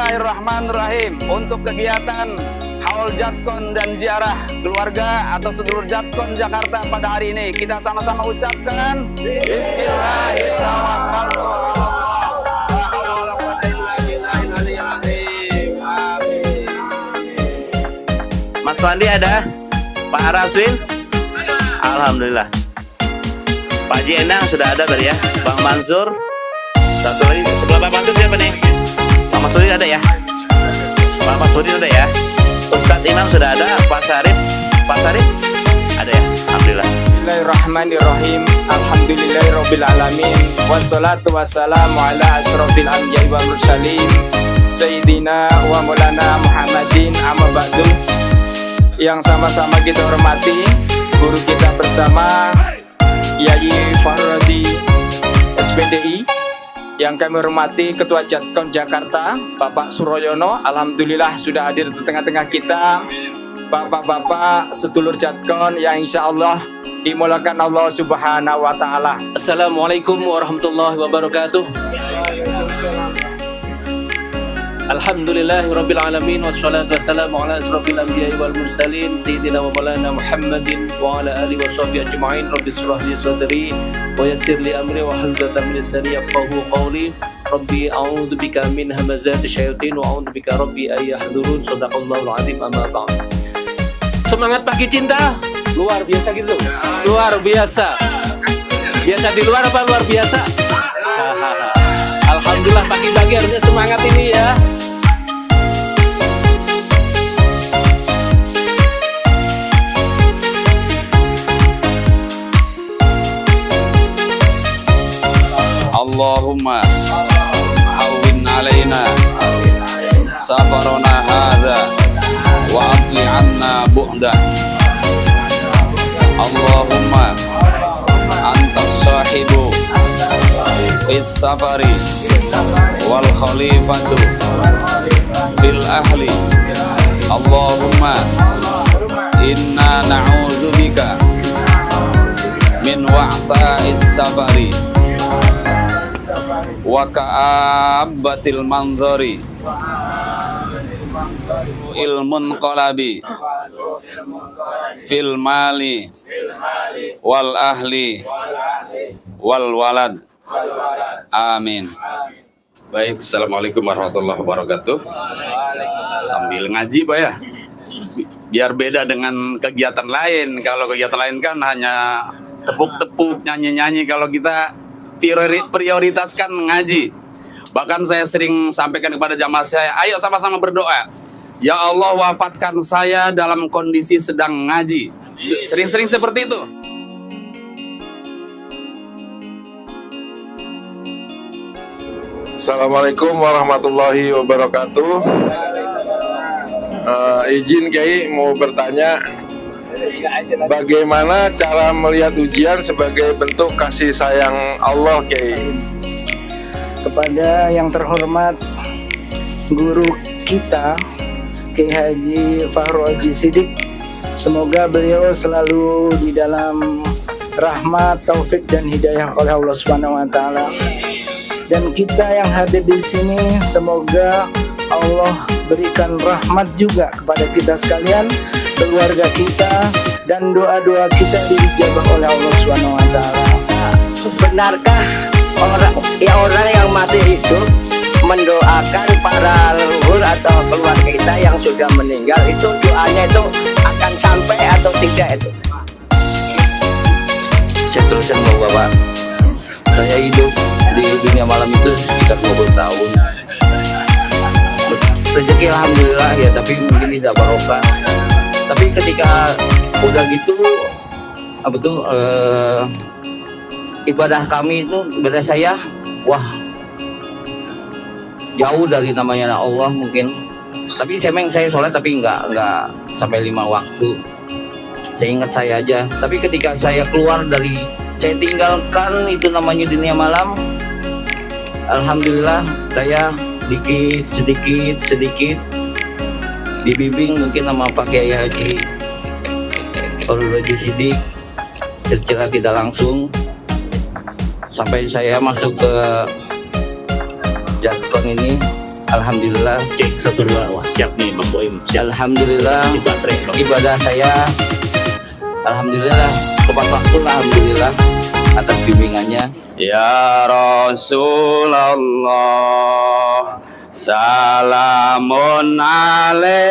Bismillahirrahmanirrahim. Untuk kegiatan haul Jatkon dan ziarah keluarga atau sedulur Jatkon Jakarta pada hari ini, kita sama-sama ucapkan Bismillahirrahmanirrahim. Mas Wandi ada? Pak Raswin? Alhamdulillah. Pak Ji Endang sudah ada tadi ya. Bang Mansur. Satu lagi sebelah Bang Mansur siapa nih? Pak Mas Budi ada ya? Pak Mas Budi ada ya? Ustadz Imam sudah ada. Pak Sarif ada ya? Alhamdulillah. Bismillahirrahmanirrahim. Alhamdulillahirabbil alamin. Wassalatu wassalamu ala asyrofil anbiya'i wal mursalin Sayyidina wa Maulana Muhammadin amma ba'du. Yang sama-sama kita hormati guru kita bersama Yai Fahruddin SPDI, yang kami hormati Ketua Jatkon Jakarta Bapak Suroyono. Alhamdulillah sudah hadir di tengah-tengah kita. Bapak-bapak sedulur Jatkon yang insya Allah dimulakan Allah Subhanahu wa Ta'ala. Assalamualaikum warahmatullahi wabarakatuh. Alhamdulillahirabbil alamin wassalatu wassalamu ala asyrofil anbiya'i wal mursalin sayyidina wa maulana Muhammadin wa ala alihi washabbihi ajma'in. Rabbi shrah li sadri wa yassir li amri wa hlul 'uqdatam min lisani yafqahu qawli. Rabbi a'udzu bika min hamazati syayatin wa a'udzu bika rabbi ay yahdurun. Shadaqallahul azim. Amma ba'd. Semangat pagi cinta luar biasa gitu. Luar biasa. Biasa di luar apa luar biasa? Alhamdulillah pagi-pagi harusnya semangat ini ya. Allahumma hawwin alaina safarana hadha wa atli anna bu'da. Allahumma antas sahibu fis safari wal khalifatu fil ahli. Allahumma inna na'udzubika min wa'sa'is safari wa ka'abbatil manzari ilmun qalabi fil mali wal ahli wal walad. Amin. Baik, assalamualaikum warahmatullahi wabarakatuh. Sambil ngaji Pak ya, biar beda dengan kegiatan lain. Kalau kegiatan lain kan hanya tepuk-tepuk, nyanyi-nyanyi. Kalau kita prioritaskan ngaji. Bahkan saya sering sampaikan kepada jamaah saya, ayo sama-sama berdoa. Ya Allah, wafatkan saya dalam kondisi sedang ngaji. Sering-sering seperti itu. Assalamualaikum warahmatullahi wabarakatuh. Izin Kiai mau bertanya, bagaimana cara melihat ujian sebagai bentuk kasih sayang Allah, Kiai? Kepada yang terhormat guru kita Kiai Haji Fahruddin Siddiq, semoga beliau selalu di dalam rahmat, taufik dan hidayah oleh Allah Subhanahu wa Ta'ala. Dan kita yang hadir di sini, semoga Allah berikan rahmat juga kepada kita sekalian, keluarga kita, dan doa-doa kita diijabah oleh Allah Subhanahu wa Ta'ala. Benarkah orang yang masih hidup mendoakan para leluhur atau keluarga kita yang sudah meninggal, itu doanya itu akan sampai atau tidak itu? Saya teruskan Bapak, saya hidup di dunia malam itu sekitar 20 tahun. Rezeki alhamdulillah ya, tapi mungkin tidak barokah. Tapi ketika udah gitu, apa tuh ibadah kami itu, ibadah saya, wah jauh dari namanya Allah mungkin. Tapi saya sholat tapi nggak sampai 5 waktu. Saya ingat saya aja. Tapi ketika saya keluar dari, saya tinggalkan itu namanya dunia malam, alhamdulillah saya sedikit dibimbing mungkin sama Pak Kiai Haji Fahruddin Siddiq, secara tidak langsung sampai saya masuk ke Jatkon ini. Alhamdulillah. Cek 1 2, wah siap nih Bang Boim. Siap. Alhamdulillah. Di baterai. Bang. Ibadah saya alhamdulillah tepat waktu, alhamdulillah atas bimbingannya. Ya Rasulullah, salamun alaik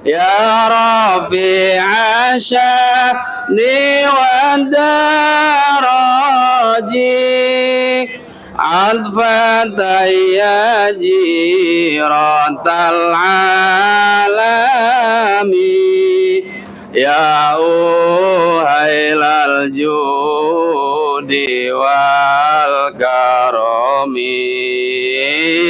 ya Rabi'a sya'ni wa daraji adfataya jiratal alami ya uhailal judi wal karami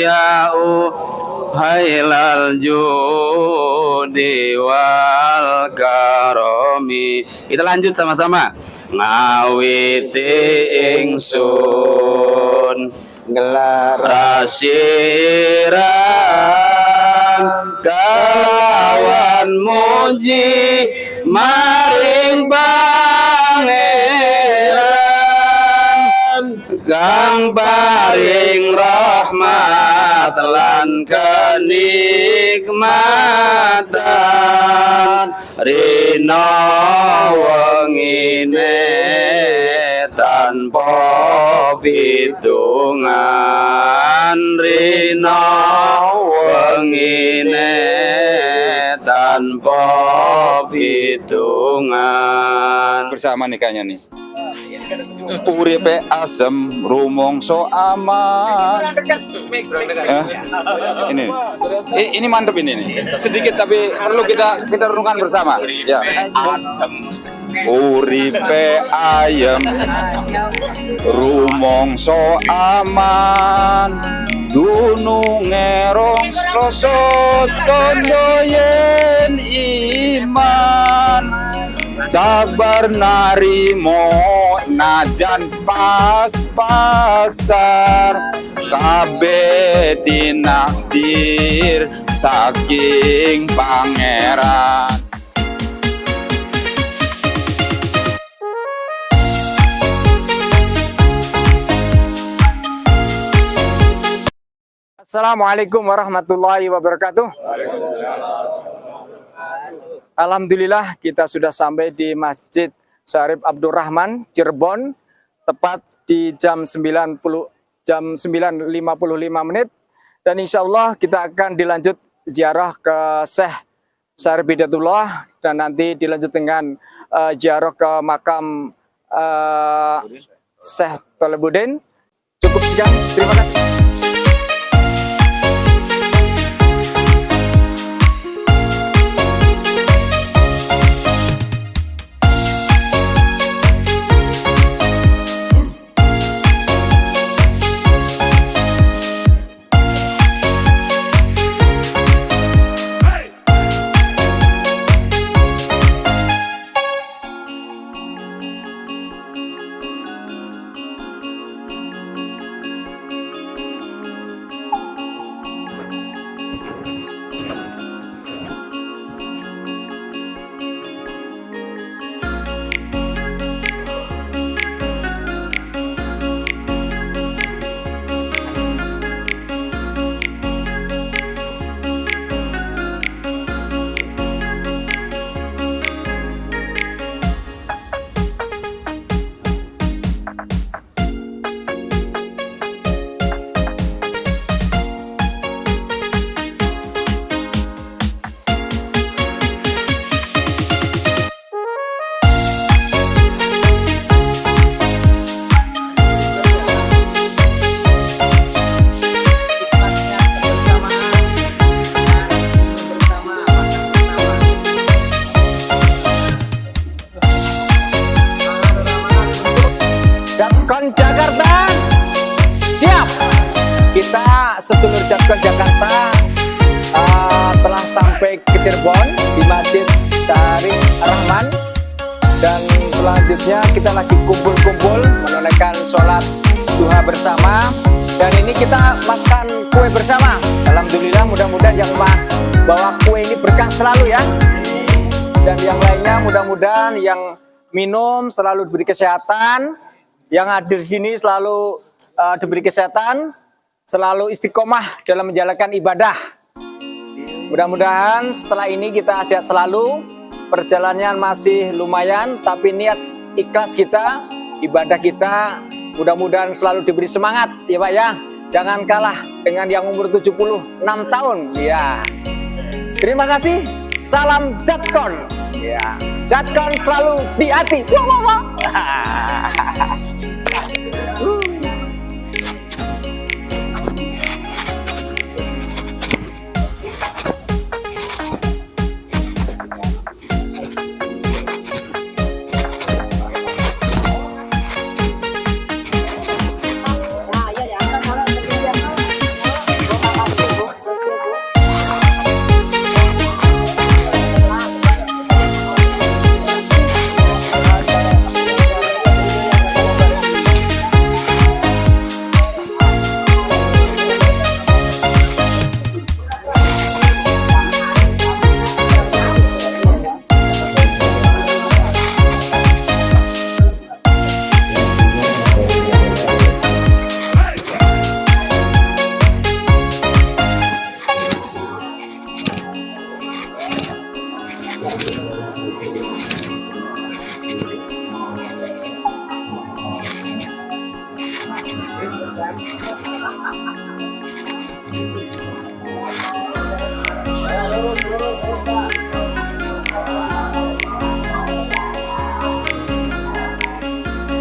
ya uhailal judi wal karami. Kita lanjut sama-sama. Ngawiti ingsun gelar rasiran kelawan muji maring pangeran kang paring rahmat lan kenikmatan rina wengine tanpa pitungan rina wengine tanpa pitungan. Bersama nikahnya nih. Uripe asem rumongso aman. Ini mantep ini nih. Sedikit tapi perlu kita renungkan bersama. Ya. Uripe ayem rumongso aman dununge rong rasa tondo yen iman sabar narimo najan pas-pasar kabeh tinakdir saking pangeran. Assalamualaikum warahmatullahi wabarakatuh. Alhamdulillah kita sudah sampai di Masjid Syarif Abdurrahman Cirebon tepat di jam 9.55 menit dan insya Allah kita akan dilanjut ziarah ke Syekh Syarif Hidayatullah dan nanti dilanjut dengan ziarah ke makam Syekh Thalabuddin. Cukup sekian, terima kasih. Jatkon Jakarta siap. Kita sedulur Jatkon Jakarta telah sampai ke Cirebon di Masjid Syarif Rahman dan selanjutnya kita lagi kumpul-kumpul menunaikan sholat duha bersama dan ini kita makan kue bersama. Alhamdulillah, mudah-mudahan yang bawa kue ini berkah selalu ya, dan yang lainnya mudah-mudahan yang minum selalu diberi kesehatan, yang hadir di sini selalu diberi kesehatan, selalu istiqomah dalam menjalankan ibadah. Mudah-mudahan setelah ini kita sehat selalu, perjalanannya masih lumayan, tapi niat ikhlas kita, ibadah kita, mudah-mudahan selalu diberi semangat ya Pak ya. Jangan kalah dengan yang umur 76 tahun ya. Terima kasih, salam Jatkon ya. Jatkon selalu di hati. Wah, wah, wah.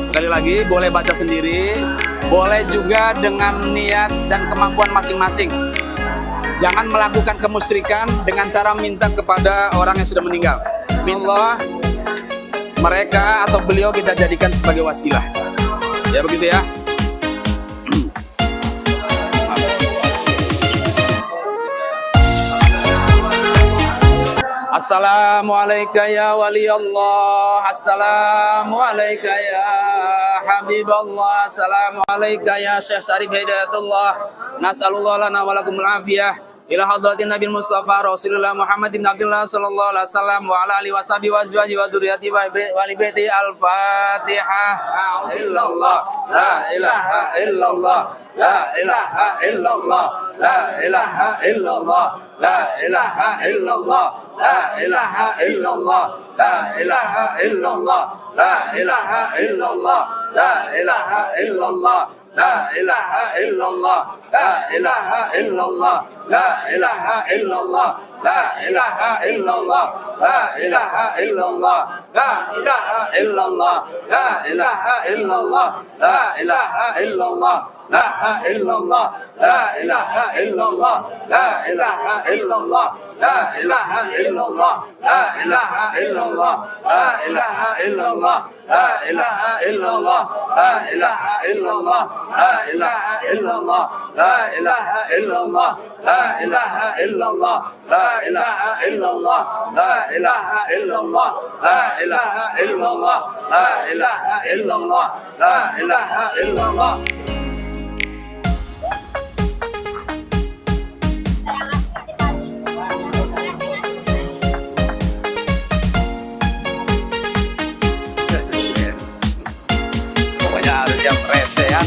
Sekali lagi, boleh baca sendiri, boleh juga dengan niat dan kemampuan masing-masing. Jangan melakukan kemusyrikan dengan cara minta kepada orang yang sudah meninggal. Allah, mereka atau beliau kita jadikan sebagai wasilah. Ya begitu ya. Assalamualaikum ya wali Allah, assalamualaikum ya habib Allah, assalamualaikum ya Syekh Syarif Hidayatullah. Nas'alullah lana wa lakumul afiyah ila hadratin Nabi Mustafa Rasulullah Muhammad bin Abdullah sallallahu alaihi wasallam wa ala alihi washabihi wa azwajihi wa dzurriyyatihi wa ali baiti. Al-Fatihah. Illallah, la ilaha illallah, la ilaha illallah, la ilaha illallah, la ilaha illallah, la ilaha illallah, la ilaha illallah, la ilaha illallah, la ilaha illallah, la ilaha illallah, la ilaha illallah, la ilaha illallah, la ilaha illallah, la ilaha illallah, la ilaha illallah, la ilaha illallah, la ilaha illallah, la illallah, la ilaha illallah, la ilaha illallah, la ilaha illallah, la ilaha illallah, la ilaha illallah, la ilaha illallah, la ilaha illallah, la ilaha illallah, la ilaha illallah, la ilaha illallah, la ilaha illallah, la ilaha illallah, la ilaha illallah, la ilaha illallah, la ilaha illallah. Pokoknya harus jam recehan.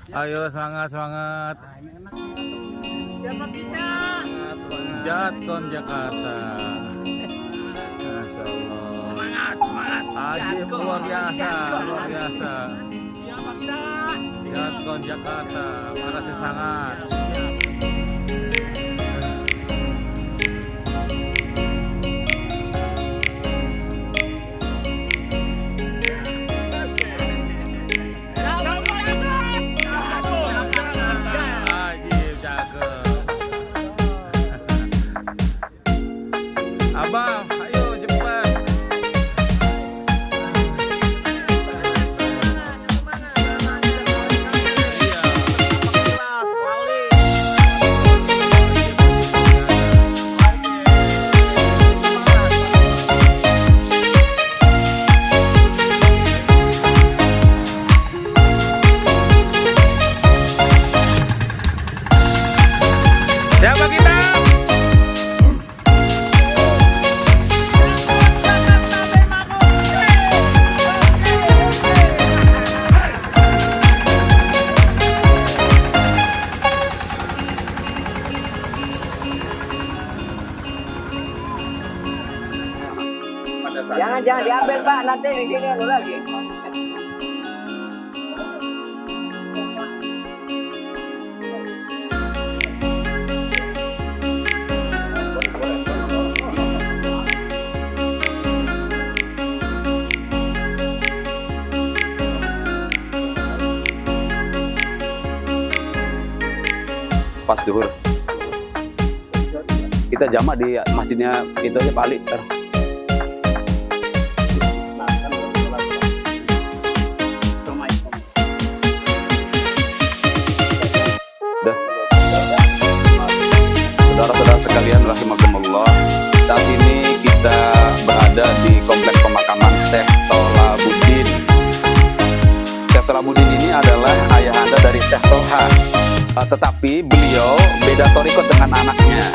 Ayo semangat semangat. Siapa kita? Jatkon Jakarta. Masya Allah. Semangat, semangat. Ajib luar biasa, luar biasa. Siapa kita? Jatkon Jakarta, makasih sangat. Ajib, cakep. Abang, ayo cepat. Siapa kita? Jangan diambil Pak, nanti di sini dulu lagi. Pas duhur. Kita jamak di masjidnya itu aja Pak Ali. Udah. Saudara-saudara sekalian rahimakumullah, saat ini kita berada di komplek pemakaman Syekh Tolabuddin. Syekh Tolabuddin ini adalah ayahanda dari Syekh Tolha. Tetapi beliau beda torikot dengan anaknya.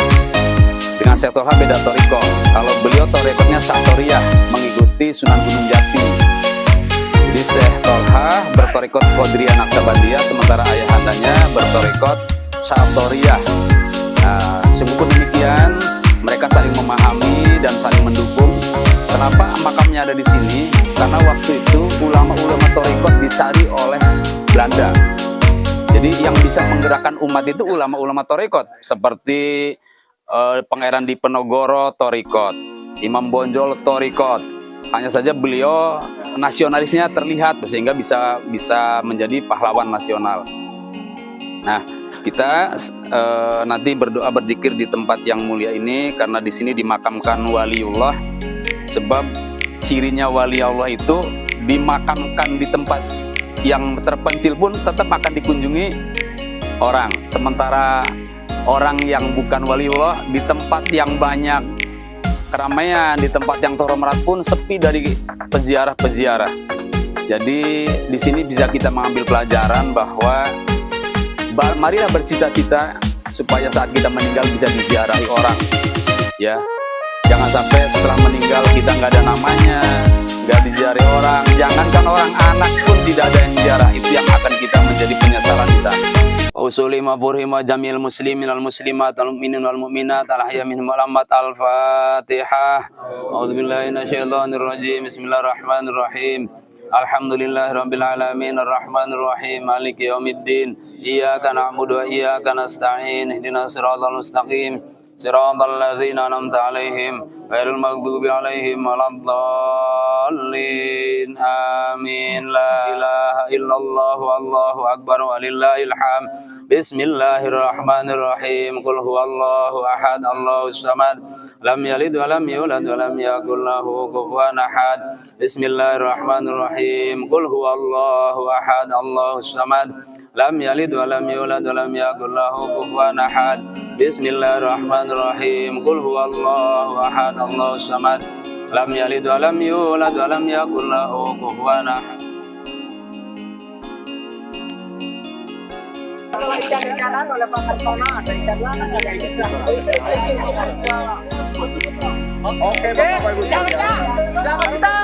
Dengan Syekh Tolha beda torikot. Kalau beliau torikotnya Syatoriyah, mengikuti Sunan Gunung Jati. Jadi Syekh Tolha bertorikot Qadiriyah Naksabandiyah, sementara ayahandanya bertorikot Syatoriyah. Nah, sungguh demikian, mereka saling memahami dan saling mendukung. Kenapa makamnya ada di sini? Karena waktu itu ulama-ulama torikot dicari oleh Belanda. Jadi yang bisa menggerakkan umat itu ulama-ulama torikot, seperti Pangeran Diponegoro torikot, Imam Bonjol torikot. Hanya saja beliau nasionalisnya terlihat sehingga bisa menjadi pahlawan nasional. Nah, kita nanti berdoa berzikir di tempat yang mulia ini karena di sini dimakamkan waliullah. Sebab cirinya wali Allah itu dimakamkan di tempat yang terpencil pun tetap akan dikunjungi orang. Sementara orang yang bukan waliullah di tempat yang banyak keramaian, di tempat yang terhormat pun sepi dari peziarah-peziarah. Jadi di sini bisa kita mengambil pelajaran bahwa marilah bercita-cita supaya saat kita meninggal bisa diziarahi orang. Ya, jangan sampai setelah meninggal kita nggak ada namanya, nggak diziarahi orang. Jangankan orang, anak pun tidak ada yang ziarah. Itu yang akan kita menjadi penyesalan di sana. Usuli ma burhima jamil muslimin al muslimat al mu'minin wal mu'minat al ahya minhum wal amwat. Al-Fatihah. A'udzubillahi minasyaitonir rajim. Bismillahirrahmanirrahim. Alhamdulillahirabbil alamin arrahmanir rahim maliki yaumiddin. Iyyaka na'budu wa iyyaka nasta'in. Ihdinas siratal mustaqim. Siratal ladzina an'amta 'alaihim ghairil maghdubi 'alaihim waladdallin. Amin. La ilaha illallah wallahu akbar walillahil hamd. Bismillahirrahmanirrahim. Qul huwallahu ahad, Allahus samad, lam yalid wa lam yulad wa lam yakul lahu kufuwan ahad. Bismillahirrahmanirrahim. Qul huwallahu ahad, Allahus samad, lam yalid wa lam yulad wa lam yakul lahu kufuwan ahad. Bismillahirrahmanirrahim. Qul huwallahu ahad, Allahus samad, lam yalid wa lam yulad wa lam yakul lahu kufuwan ahad. Kanan oleh Pak Kartono, dari kanan ada Oke, Bapak Ibu sekalian. Jangan kita.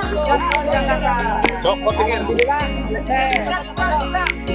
Cok, kepingin.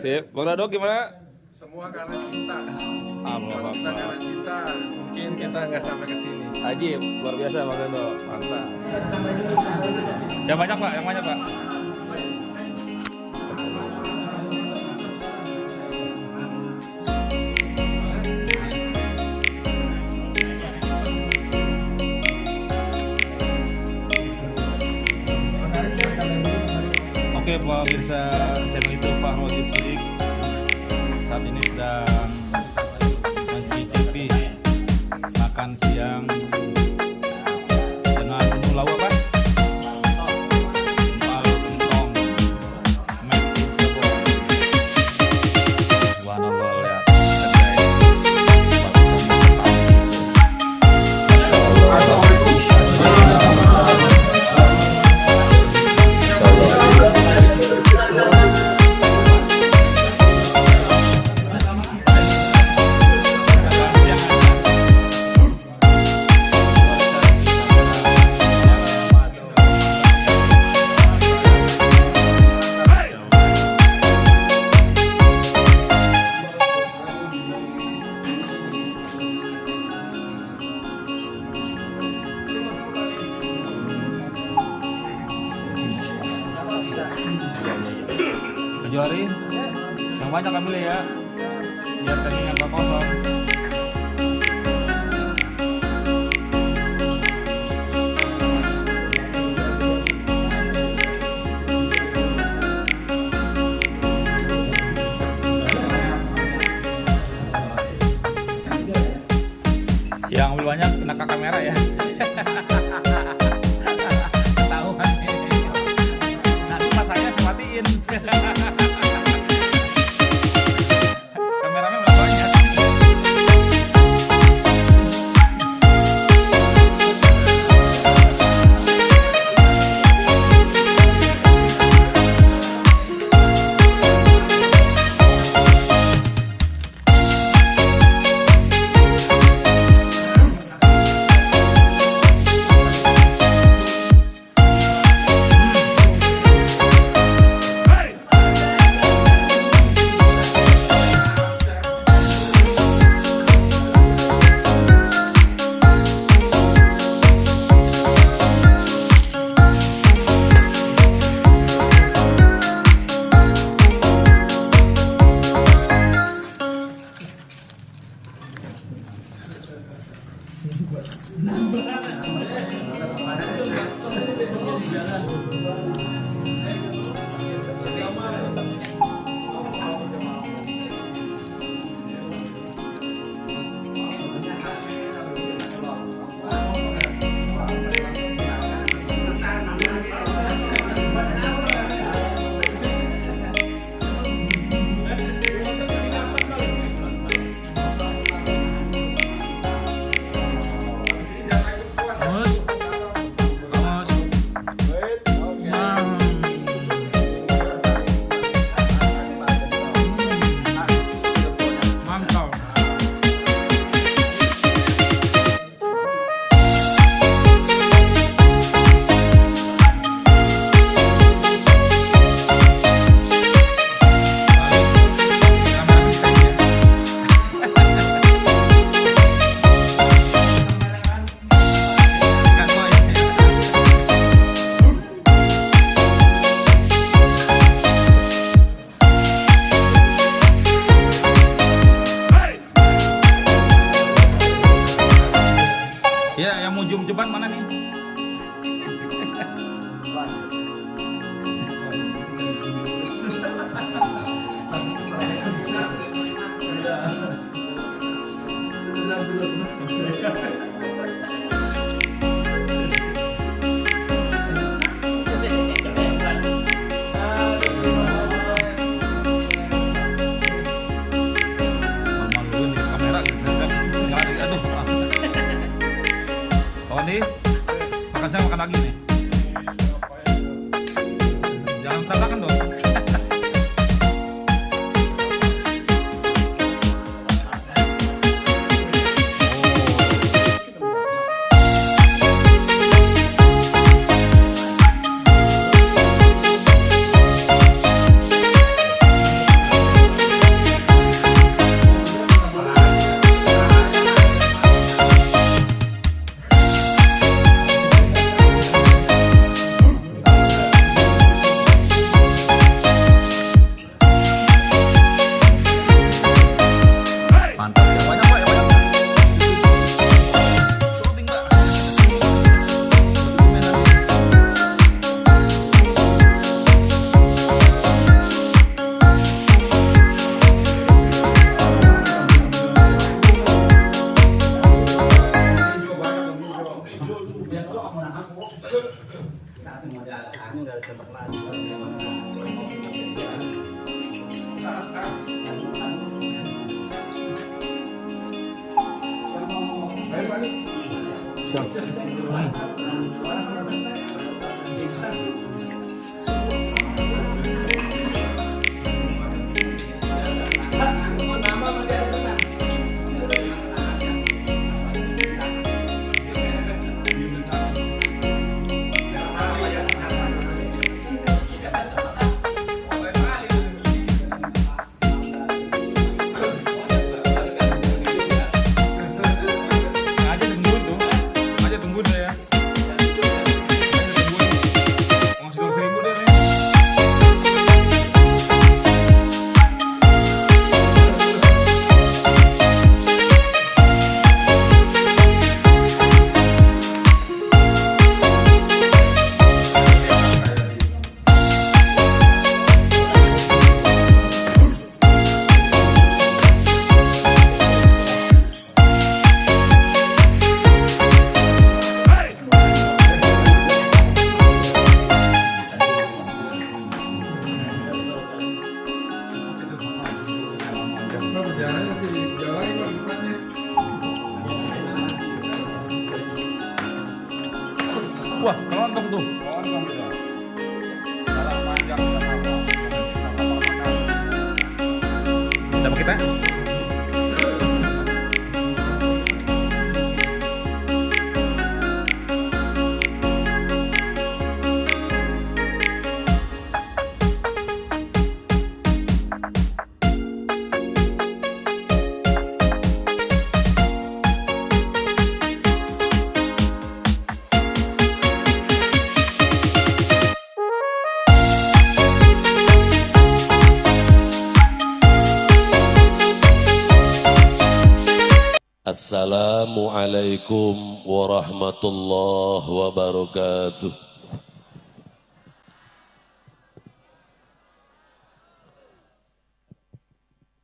Sip. Bang Dado gimana? Semua karena cinta. Allah Kalau kita karena Akbar. cinta, mungkin kita nggak sampai ke sini. Ajib, luar biasa Bang Dado. Mantap. Yang banyak Pak, yang banyak Pak. Oke pemirsa channel itu Fahru Sidik saat ini sedang mencicipi makan siang dengan menu lauk apa? Empal gentong made in Cirebon. Subhanallah, lihat. Kejuarin yang banyak ambil ya, biar tadinya nggak kosong. Yang ambil banyak kena ke kamera ya. Ketahuan nih. Nanti masanya saya matiin. Kameramen udah banyak. Ya, yang mau jum-jeban mana nih? Makan saya makan lagi nih. Jangan tabrakan dong. Aja tunggu deh ya. Masih 2.000 deh. Perjalanannya sih jalan kok depannya. Wah, kelontong tuh. Kelontong itu. Jalan panjang sama kita. Assalamualaikum warahmatullahi wabarakatuh.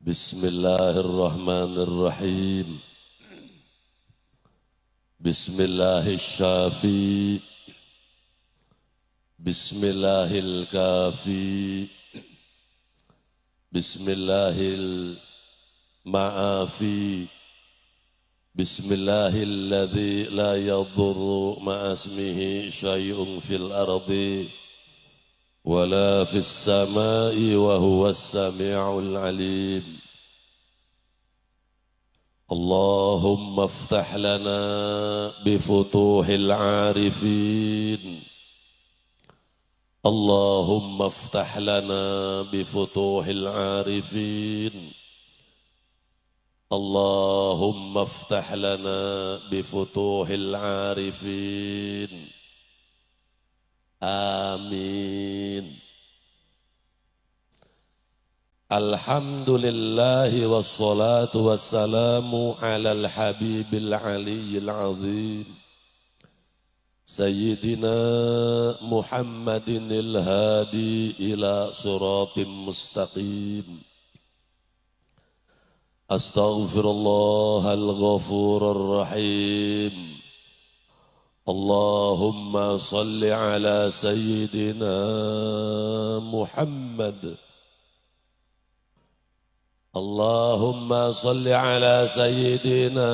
Bismillahirrahmanirrahim. Bismillahirrahmanirrahim. Bismillahirkafi. Bismillahirma'afi. Bismillahilladzi la yadurru ma'asmihi syai'un fil ardi wala fis samai wa huwas sami'ul alim. Allahumma aftah lana bifutuhil arifin. Allahumma aftah lana bifutuhil arifin. Allahumma aftah lana bifutuhil arifin. Amin. Alhamdulillahi wassalatu wassalamu ala al-habibil aliyyil azim Sayyidina Muhammadin il-hadi ila suratim mustaqim. Astaghfirullah al-ghafur ar-rahim. Allahumma salli ala Sayyidina Muhammad. Allahumma salli ala Sayyidina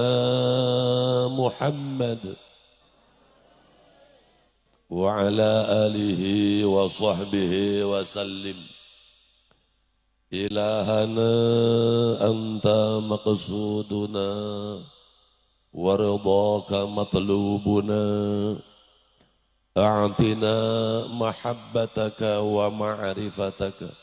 Muhammad wa ala alihi wa sahbihi wa sallim. Ilahana anta maqsuduna waridaka matlubuna. A'tina mahabbataka wa ma'rifataka.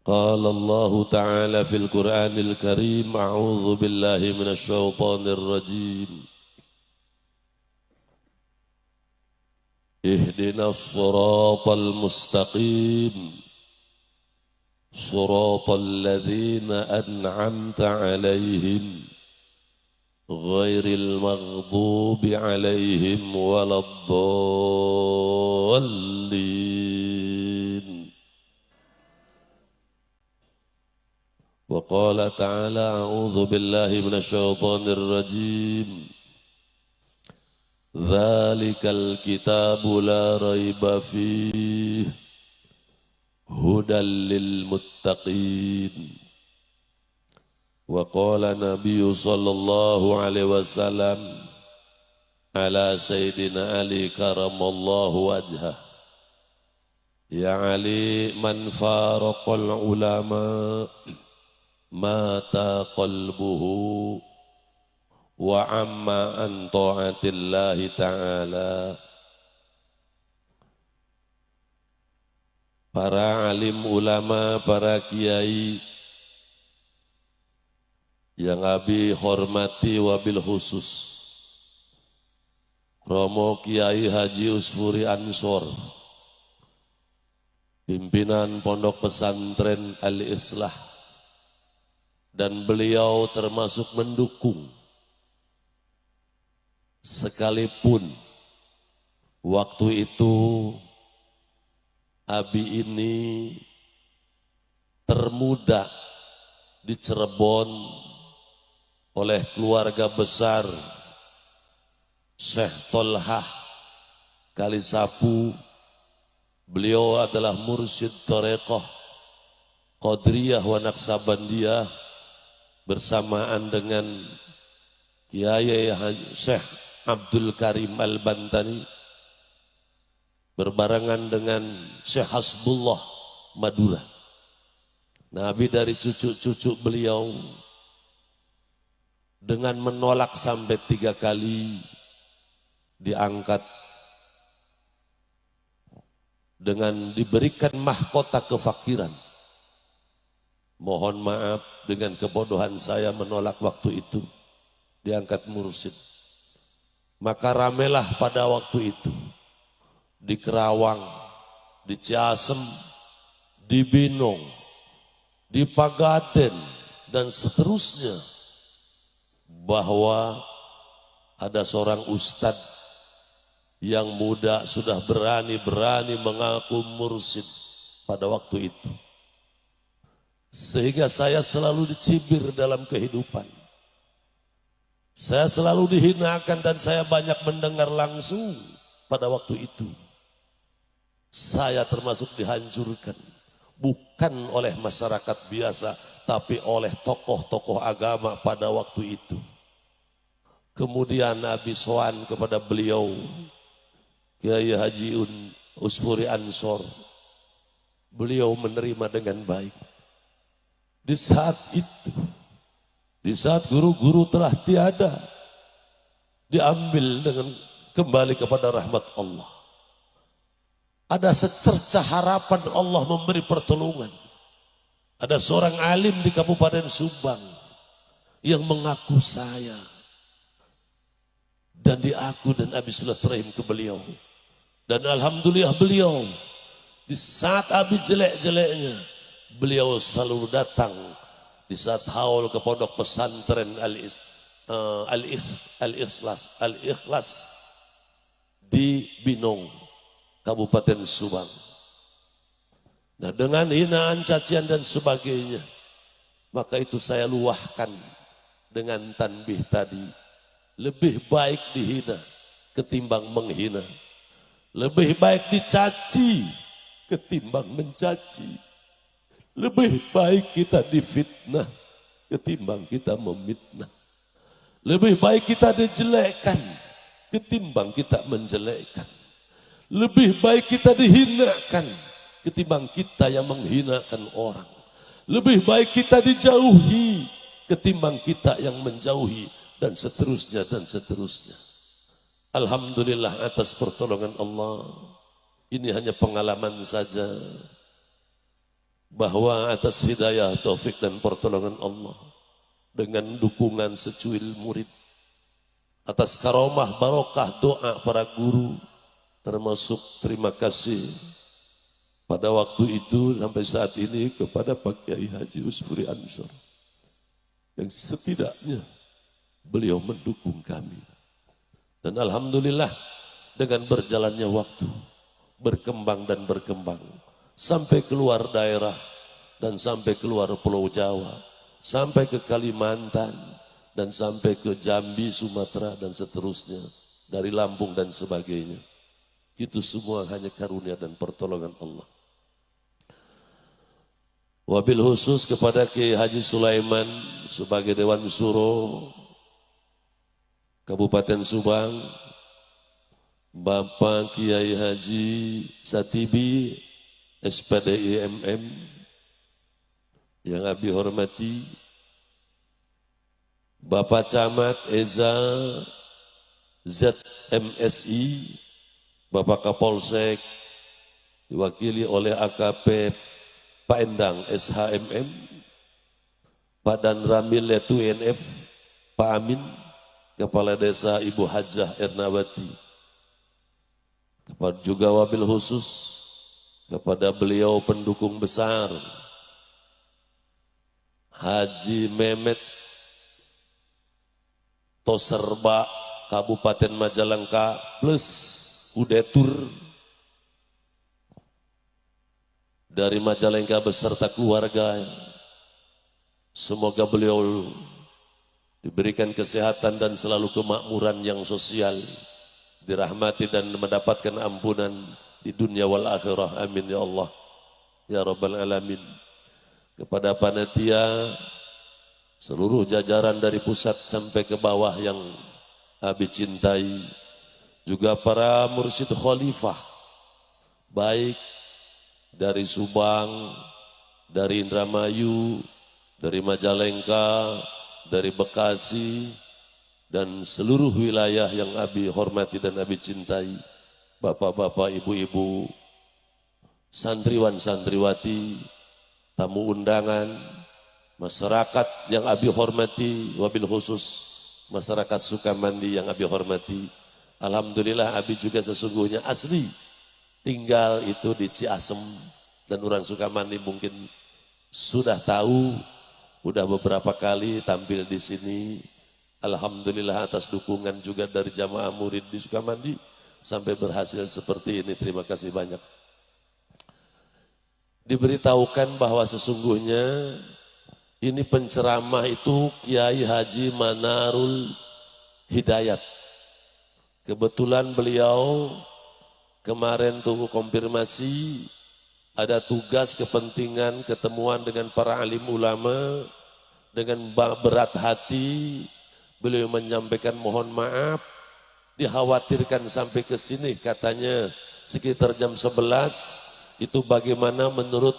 Qala Allah Ta'ala fil Qur'anil Karim, a'udzu billahi minasy syaithanir rajim. Ihdinas siratal mustaqim. Siratal ladzina an'amta 'alaihim ghairil maghdubi 'alaihim waladdallin. Wa qala ta'ala a'udzu billahi minasy syaithanir rajim. Dzalikal kitabu la raiba fihi hudal lil muttaqin. Wa qala Nabi sallallahu alaihi wasallam ala Sayyidina Ali karamallahu wajhah, ya Ali man faraqal ulama mata qalbuhu wa amma an ta'atillahi ta'ala. Para alim ulama, para kiai yang Abi hormati wabil khusus Romo Kiai Haji Usfuri Ansor, pimpinan Pondok Pesantren Al-Islah, dan beliau termasuk mendukung sekalipun waktu itu Abi ini termuda di Cirebon oleh keluarga besar Syekh Tolhah Kalisapu. Beliau adalah mursyid Thariqah Qadiriyah wa Naqsabandiyah bersamaan dengan Kiai Syekh Abdul Karim Al-Bantani, berbarengan dengan Syekh Hasbullah Madura. Nabi dari cucu-cucu beliau dengan menolak sampai 3 kali diangkat dengan diberikan mahkota kefakiran. Mohon maaf dengan kebodohan saya menolak waktu itu, diangkat mursyid. Maka ramelah pada waktu itu di Kerawang, di Ciasem, di Binong, di Pagaden, dan seterusnya, bahwa ada seorang ustadz yang muda sudah berani mengaku mursyid pada waktu itu. Sehingga saya selalu dicibir dalam kehidupan. Saya selalu dihinakan dan saya banyak mendengar langsung pada waktu itu. Saya termasuk dihancurkan. Bukan oleh masyarakat biasa, tapi oleh tokoh-tokoh agama pada waktu itu. Kemudian Nabi soan kepada beliau, Kiai Haji Usfuri Ansor. Beliau menerima dengan baik. Di saat itu, di saat guru-guru telah tiada, diambil dengan kembali kepada rahmat Allah. Ada secercah harapan Allah memberi pertolongan. Ada seorang alim di Kabupaten Subang yang mengaku saya dan diaku dan Abi silaturahim ke beliau. Dan alhamdulillah beliau di saat Abi jelek-jeleknya, beliau selalu datang di saat haul ke pondok pesantren Al-Ikhlas di Binong, Kabupaten Subang. Nah, dengan hinaan, cacian dan sebagainya, maka itu saya luahkan dengan tanbih tadi. Lebih baik dihina ketimbang menghina. Lebih baik dicaci ketimbang mencaci. Lebih baik kita difitnah ketimbang kita memitnah. Lebih baik kita dijelekkan ketimbang kita menjelekkan. Lebih baik kita dihinakan ketimbang kita yang menghinakan orang. Lebih baik kita dijauhi ketimbang kita yang menjauhi, dan seterusnya dan seterusnya. Alhamdulillah atas pertolongan Allah. Ini hanya pengalaman saja, bahwa atas hidayah, taufik dan pertolongan Allah, dengan dukungan secuil murid, atas karomah barokah doa para guru, termasuk terima kasih pada waktu itu sampai saat ini kepada Pak Kiai Haji Usfuri Ansor, yang setidaknya beliau mendukung kami. Dan alhamdulillah dengan berjalannya waktu, berkembang dan berkembang, sampai keluar daerah dan sampai keluar Pulau Jawa, sampai ke Kalimantan dan sampai ke Jambi, Sumatera dan seterusnya. dari Lampung dan sebagainya. Itu semua hanya karunia dan pertolongan Allah. Wabil khusus kepada Kiai Haji Sulaiman sebagai Dewan Suro Kabupaten Subang, Bapak Kiai Haji Satibi SPDI MM yang Abi hormati, Bapak Camat Eza ZMSI, Bapak Kapolsek diwakili oleh AKP Pak Endang SHMM, Pak Dan Ramil Letu INF, Pak Amin, Kepala Desa Ibu Hajah Ernawati, kepada juga wabil khusus kepada beliau pendukung besar Haji Mehmet Toserba Kabupaten Majalengka plus Udetur dari Majalengka beserta keluarga. Semoga beliau diberikan kesehatan dan selalu kemakmuran yang sosial, dirahmati dan mendapatkan ampunan di dunia wal akhirah. Amin ya Allah ya Rabbal Alamin. Kepada panitia, seluruh jajaran dari pusat sampai ke bawah yang Abi cintai, juga para mursyid khalifah, baik dari Subang, dari Indramayu, dari Majalengka, dari Bekasi, dan seluruh wilayah yang Abi hormati dan Abi cintai, bapak-bapak, ibu-ibu, santriwan, santriwati, tamu undangan, masyarakat yang Abi hormati, wabil khusus masyarakat Sukamandi yang Abi hormati. Alhamdulillah Abi juga sesungguhnya asli tinggal itu di Ciasem, dan orang Sukamandi mungkin sudah tahu, udah beberapa kali tampil di sini. Alhamdulillah atas dukungan juga dari jamaah murid di Sukamandi sampai berhasil seperti ini. Terima kasih banyak. Diberitahukan bahwa sesungguhnya ini penceramah itu Kiai Haji Manarul Hidayat. Kebetulan beliau kemarin tunggu konfirmasi, ada tugas kepentingan ketemuan dengan para alim ulama. Dengan berat hati beliau menyampaikan mohon maaf, dikhawatirkan sampai ke sini katanya sekitar jam 11. Itu bagaimana menurut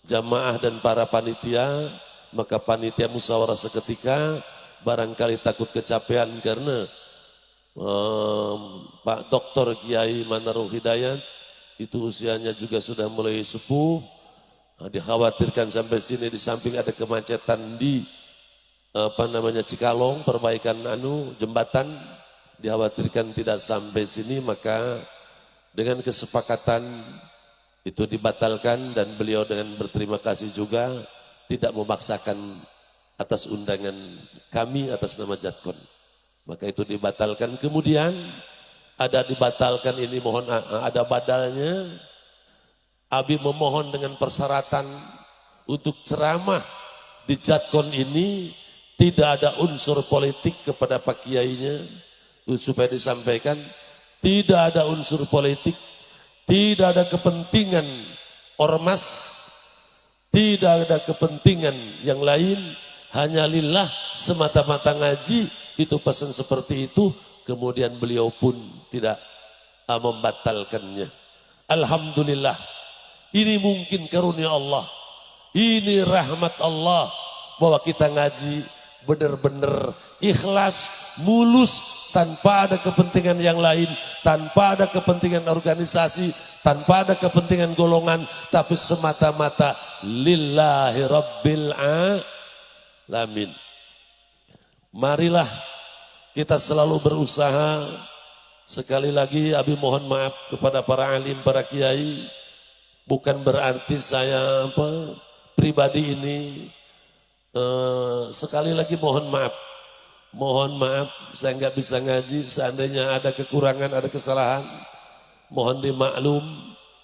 jamaah dan para panitia. Maka panitia musyawarah seketika, barangkali takut kecapean karena Pak Dr. Kiai Manarul Hidayat itu usianya juga sudah mulai sepuh. Dikhawatirkan sampai sini, di samping ada kemacetan di Cikalong, perbaikan jembatan, dikhawatirkan tidak sampai sini, maka dengan kesepakatan itu dibatalkan, dan beliau dengan berterima kasih juga tidak memaksakan atas undangan kami atas nama Jatkon. Maka itu dibatalkan. Kemudian ada dibatalkan ini, mohon ada badalnya. Abi memohon dengan persyaratan untuk ceramah di Jatkon ini tidak ada unsur politik kepada Pak Kiainya, supaya disampaikan tidak ada unsur politik, tidak ada kepentingan ormas, tidak ada kepentingan yang lain, hanya lillah semata-mata ngaji. Itu pesan seperti itu. Kemudian beliau pun tidak membatalkannya. Alhamdulillah, ini mungkin karunia Allah, ini rahmat Allah, bahwa kita ngaji benar-benar ikhlas, mulus, tanpa ada kepentingan yang lain, tanpa ada kepentingan organisasi, tanpa ada kepentingan golongan, tapi semata-mata lillahi rabbil alamin. Marilah kita selalu berusaha. Sekali lagi Abi mohon maaf kepada para alim, para kiai. Bukan berarti saya pribadi ini sekali lagi mohon maaf. Mohon maaf saya nggak bisa ngaji, seandainya ada kekurangan, ada kesalahan, mohon dimaklum,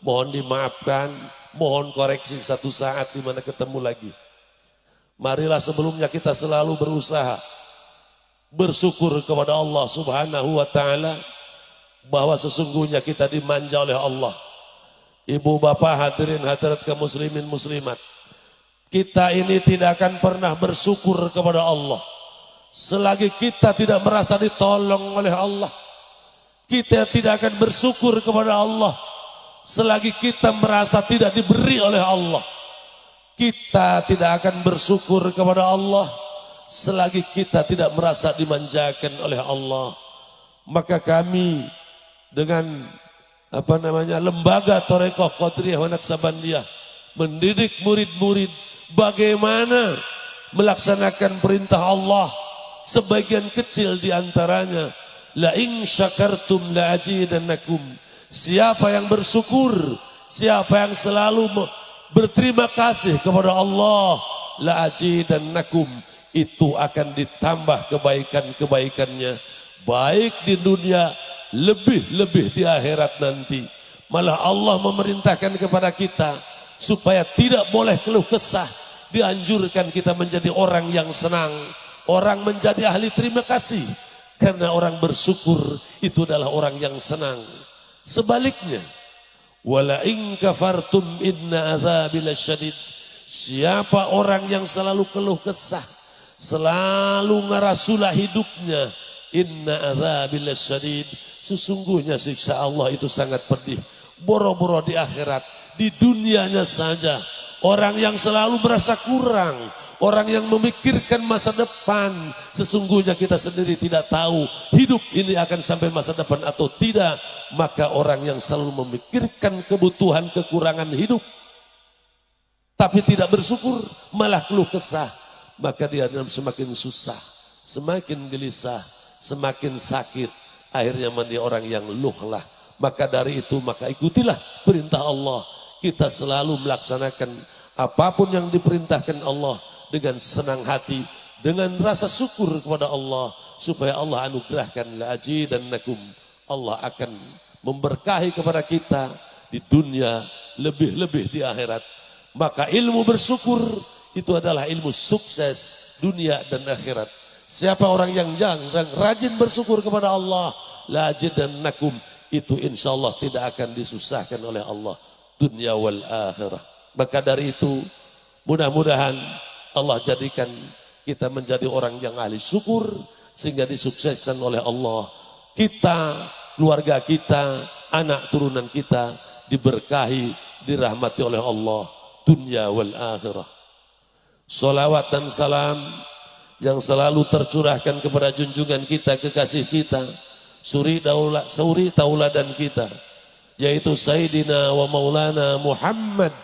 mohon dimaafkan, mohon koreksi satu saat di mana ketemu lagi. Marilah sebelumnya kita selalu berusaha bersyukur kepada Allah Subhanahu wa taala bahwa sesungguhnya kita dimanja oleh Allah. Ibu bapak hadirin hadirat kaum muslimin muslimat, kita ini tidak akan pernah bersyukur kepada Allah selagi kita tidak merasa ditolong oleh Allah. Kita tidak akan bersyukur kepada Allah selagi kita merasa tidak diberi oleh Allah. Kita tidak akan bersyukur kepada Allah selagi kita tidak merasa dimanjakan oleh Allah. Maka kami dengan lembaga Thorekoh Qadiriyah wa Naqsabandiyah mendidik murid-murid bagaimana melaksanakan perintah Allah. Sebagian kecil diantaranya, la in syakartum la azidannakum. Siapa yang bersyukur, siapa yang selalu berterima kasih kepada Allah, la azidannakum, itu akan ditambah kebaikan-kebaikannya, baik di dunia, lebih-lebih di akhirat nanti. Malah Allah memerintahkan kepada kita supaya tidak boleh keluh kesah. Dianjurkan kita menjadi orang yang senang, orang menjadi ahli terima kasih, karena orang bersyukur itu adalah orang yang senang. Sebaliknya, wala in kafartum inna adzabi lasyadid. Siapa orang yang selalu keluh kesah, selalu ngerasulah hidupnya, inna adzabi lasyadid, sesungguhnya siksa Allah itu sangat pedih. Boro-boro di akhirat, di dunianya saja orang yang selalu merasa kurang, orang yang memikirkan masa depan, sesungguhnya kita sendiri tidak tahu hidup ini akan sampai masa depan atau tidak. Maka orang yang selalu memikirkan kebutuhan kekurangan hidup tapi tidak bersyukur, malah keluh kesah, maka dia semakin susah, semakin gelisah, semakin sakit, akhirnya menjadi orang yang luhlah. Maka dari itu, maka ikutilah perintah Allah. Kita selalu melaksanakan apapun yang diperintahkan Allah dengan senang hati, dengan rasa syukur kepada Allah, supaya Allah anugerahkan la azidannakum. Allah akan memberkahi kepada kita di dunia, lebih-lebih di akhirat. Maka ilmu bersyukur itu adalah ilmu sukses dunia dan akhirat. Siapa orang yang rajin bersyukur kepada Allah, la azidannakum, itu insya Allah tidak akan disusahkan oleh Allah dunia wal akhirah. Maka dari itu, mudah-mudahan Allah jadikan kita menjadi orang yang ahli syukur, sehingga disukseskan oleh Allah. Kita, keluarga kita, anak turunan kita diberkahi, dirahmati oleh Allah dunia wal akhirah. Salawat dan salam yang selalu tercurahkan kepada junjungan kita, kekasih kita, suri tauladan kita, yaitu Sayyidina wa Maulana Muhammad,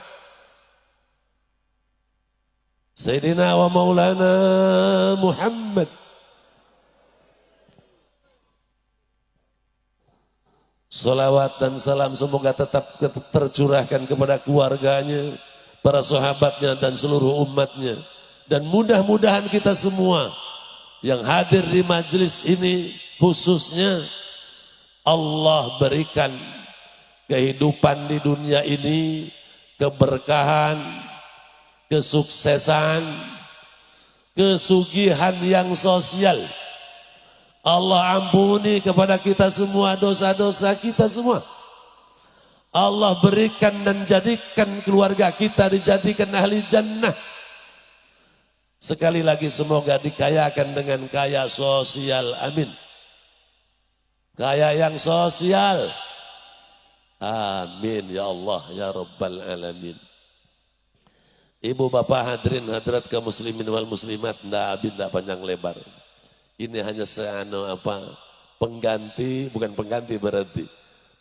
Sayyidina wa Maulana Muhammad. Salawat dan salam semoga tetap tercurahkan kepada keluarganya, para sahabatnya dan seluruh umatnya. Dan mudah-mudahan kita semua yang hadir di majelis ini, khususnya Allah berikan kehidupan di dunia ini, keberkahan, kesuksesan, kesugihan yang sosial. Allah ampuni kepada kita semua dosa-dosa kita semua. Allah berikan dan jadikan keluarga kita dijadikan ahli jannah. Sekali lagi semoga dikayakan dengan kaya sosial, amin. Kaya yang sosial, amin ya Allah ya Rabbal Alamin. Ibu bapak hadirin hadirat kaum muslimin wal muslimat, tidak panjang lebar. Ini hanya pengganti, bukan pengganti berarti.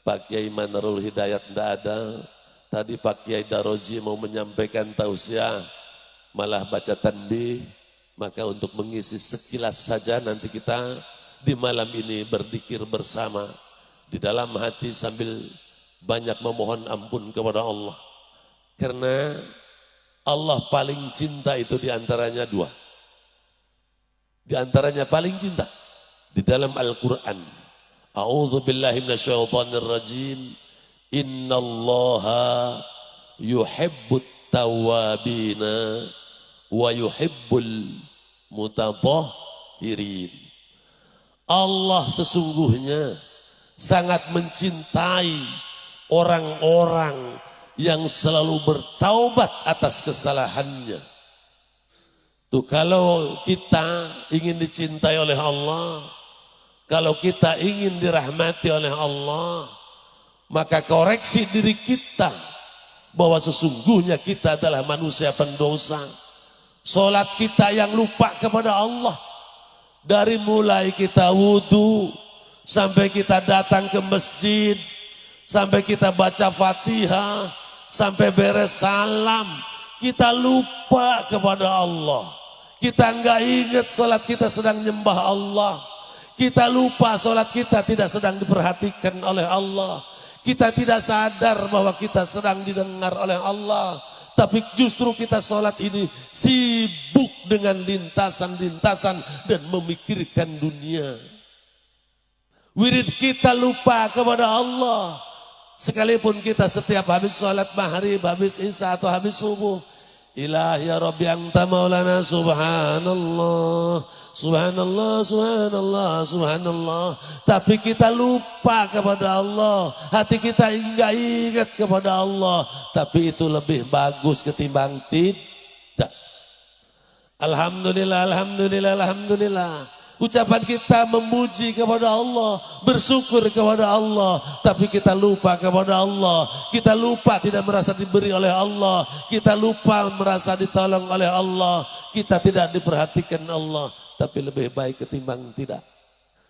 Pak Kiai Manarul Hidayat tidak ada. Tadi Pak Kiai Daroji mau menyampaikan tausiah, malah baca tanbih. Maka untuk mengisi sekilas saja nanti kita di malam ini berzikir bersama di dalam hati sambil banyak memohon ampun kepada Allah. Karena Allah paling cinta itu diantaranya dua. Di antaranya paling cinta di dalam Al-Quran. A'udzu billahi minasyaitonir rajim. Innallaha yuhibbut tawwabina wa yuhibbul mutatahhirin. Allah sesungguhnya sangat mencintai orang-orang yang selalu bertaubat atas kesalahannya. Tuh, kalau kita ingin dicintai oleh Allah, kalau kita ingin dirahmati oleh Allah, maka koreksi diri kita bahwa sesungguhnya kita adalah manusia pendosa. Salat kita yang lupa kepada Allah, dari mulai kita wudhu sampai kita datang ke masjid, sampai kita baca Fatihah, sampai beres salam, kita lupa kepada Allah. Kita enggak ingat salat kita sedang nyembah Allah. Kita lupa salat kita tidak sedang diperhatikan oleh Allah. Kita tidak sadar bahwa kita sedang didengar oleh Allah. Tapi justru kita salat ini sibuk dengan lintasan-lintasan dan memikirkan dunia. Wirid kita lupa kepada Allah. Sekalipun kita setiap habis salat maghrib, habis isya atau habis subuh, Ilahi ya Rabbi anta maulana subhanallah, subhanallah, subhanallah, subhanallah. Tapi kita lupa kepada Allah, hati kita enggak ingat kepada Allah. Tapi itu lebih bagus ketimbang tidak. Alhamdulillah, alhamdulillah, alhamdulillah. Ucapan kita memuji kepada Allah, bersyukur kepada Allah, tapi kita lupa kepada Allah. Kita lupa tidak merasa diberi oleh Allah. Kita lupa merasa ditolong oleh Allah. Kita tidak diperhatikan Allah, tapi lebih baik ketimbang tidak.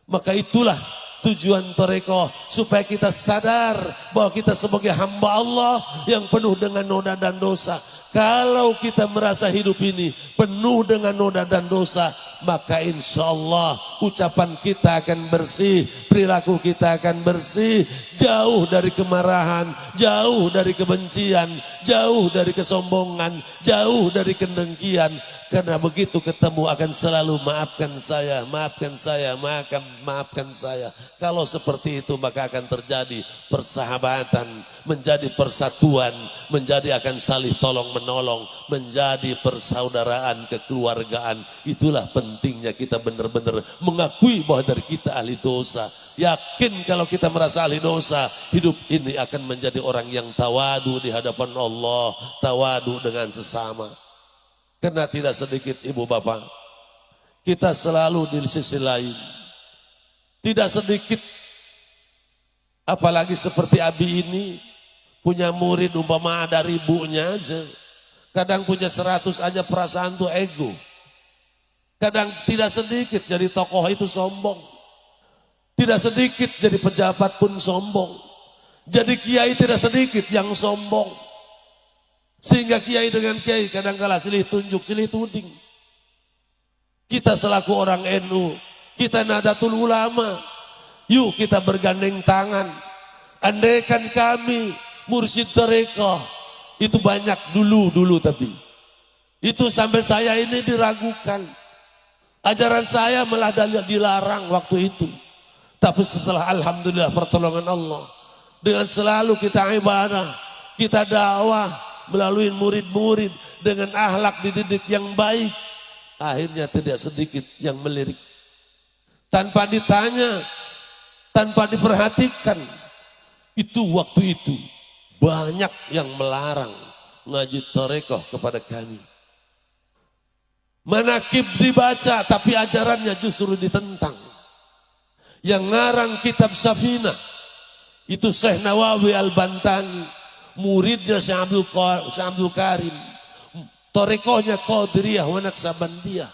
Maka itulah tujuan Thariqah, supaya kita sadar bahwa kita sebagai hamba Allah yang penuh dengan noda dan dosa. Kalau kita merasa hidup ini penuh dengan noda dan dosa, maka insya Allah ucapan kita akan bersih, perilaku kita akan bersih, jauh dari kemarahan, jauh dari kebencian, jauh dari kesombongan, jauh dari kedengkian. Karena begitu ketemu akan selalu maafkan saya, maafkan saya, maafkan saya. Kalau seperti itu maka akan terjadi persahabatan, menjadi persatuan, menjadi akan saling tolong menolong, menjadi persaudaraan, kekeluargaan. Itulah pentingnya kita benar-benar mengakui bahwa dari kita ahli dosa. Yakin kalau kita merasa ahli dosa, hidup ini akan menjadi orang yang tawadu di hadapan Allah, tawadu dengan sesama. Karena tidak sedikit ibu bapak, kita selalu di sisi lain. Tidak sedikit, apalagi seperti Abi ini, punya murid umpama ada ribunya aja. Kadang punya 100 aja perasaan tuh ego. Kadang tidak sedikit jadi tokoh itu sombong. Tidak sedikit jadi pejabat pun sombong. Jadi kiai tidak sedikit yang sombong. Sehingga kiai dengan kiai kadang-kala silih tunjuk, silih tuding. Kita selaku orang NU, kita Nahdlatul Ulama, yuk kita bergandeng tangan. Andaikan kami mursyid Thariqah, itu banyak dulu tapi. Itu sampai saya ini diragukan. Ajaran saya malah dilarang waktu itu. Tapi setelah alhamdulillah pertolongan Allah, dengan selalu kita ibadah, kita dakwah, melalui murid-murid dengan akhlak dididik yang baik, akhirnya tidak sedikit yang melirik. Tanpa ditanya, tanpa diperhatikan, itu waktu itu banyak yang melarang ngaji Thariqah kepada kami. Manakib dibaca tapi ajarannya justru ditentang. Yang ngarang kitab Safinah itu Syekh Nawawi Al-Bantani, muridnya Syekh Abdul Karim, Thariqahnya Qadiriyah wa Naqsabandiyah.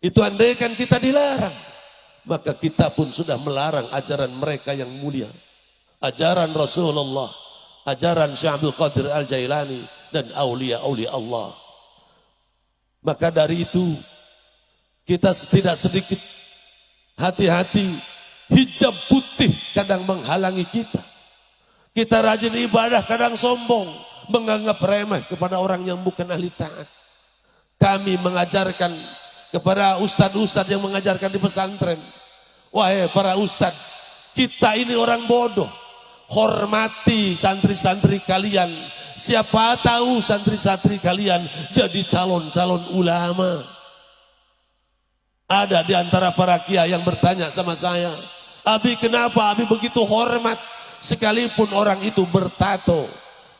Itu andaikan kita dilarang, maka kita pun sudah melarang ajaran mereka yang mulia. Ajaran Rasulullah, ajaran Syekh Abdul Qadir Al-Jailani dan aulia-aulia Allah. Maka dari itu kita tidak sedikit hati-hati, hijab putih kadang menghalangi kita. Kita rajin ibadah kadang sombong, menganggap remeh kepada orang yang bukan ahli taat. Kami mengajarkan kepada ustadz-ustadz yang mengajarkan di pesantren, wahai para ustadz, kita ini orang bodoh, hormati santri-santri kalian. Siapa tahu santri-santri kalian jadi calon-calon ulama. Ada di antara para kiai yang bertanya sama saya, Abi kenapa Abi begitu hormat sekalipun orang itu bertato?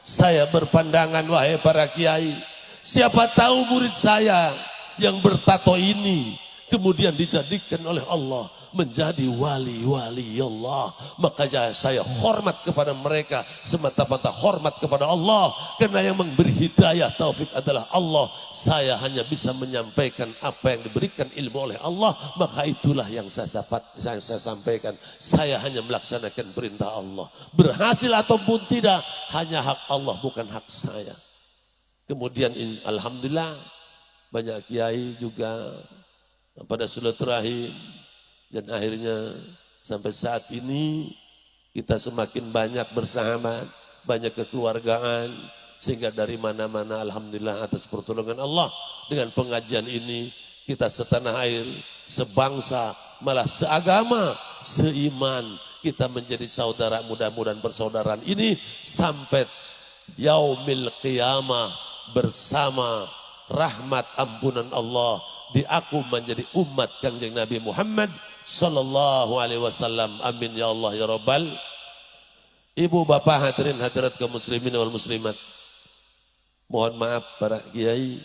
Saya berpandangan, wahai para kiai, siapa tahu murid saya yang bertato ini kemudian dijadikan oleh Allah menjadi wali-wali Allah. Maka saya hormat kepada mereka semata-mata hormat kepada Allah, karena yang memberi hidayah taufik adalah Allah. Saya hanya bisa menyampaikan apa yang diberikan ilmu oleh Allah, maka itulah yang saya sampaikan. Saya hanya melaksanakan perintah Allah. Berhasil ataupun tidak hanya hak Allah, bukan hak saya. Kemudian alhamdulillah banyak kiai juga pada silaturahim, dan akhirnya sampai saat ini kita semakin banyak bersahabat, banyak kekeluargaan, sehingga dari mana-mana alhamdulillah atas pertolongan Allah dengan pengajian ini kita setanah air, sebangsa, malah seagama, seiman, kita menjadi saudara. Mudah-mudahan persaudaraan ini sampai yaumil qiyamah bersama rahmat ampunan Allah, diaku menjadi umat Kanjeng Nabi Muhammad sallallahu alaihi wasallam. Amin ya Allah ya Rabbal. Ibu bapak hadirin hadirat kaum muslimin wal muslimat, mohon maaf para kiai,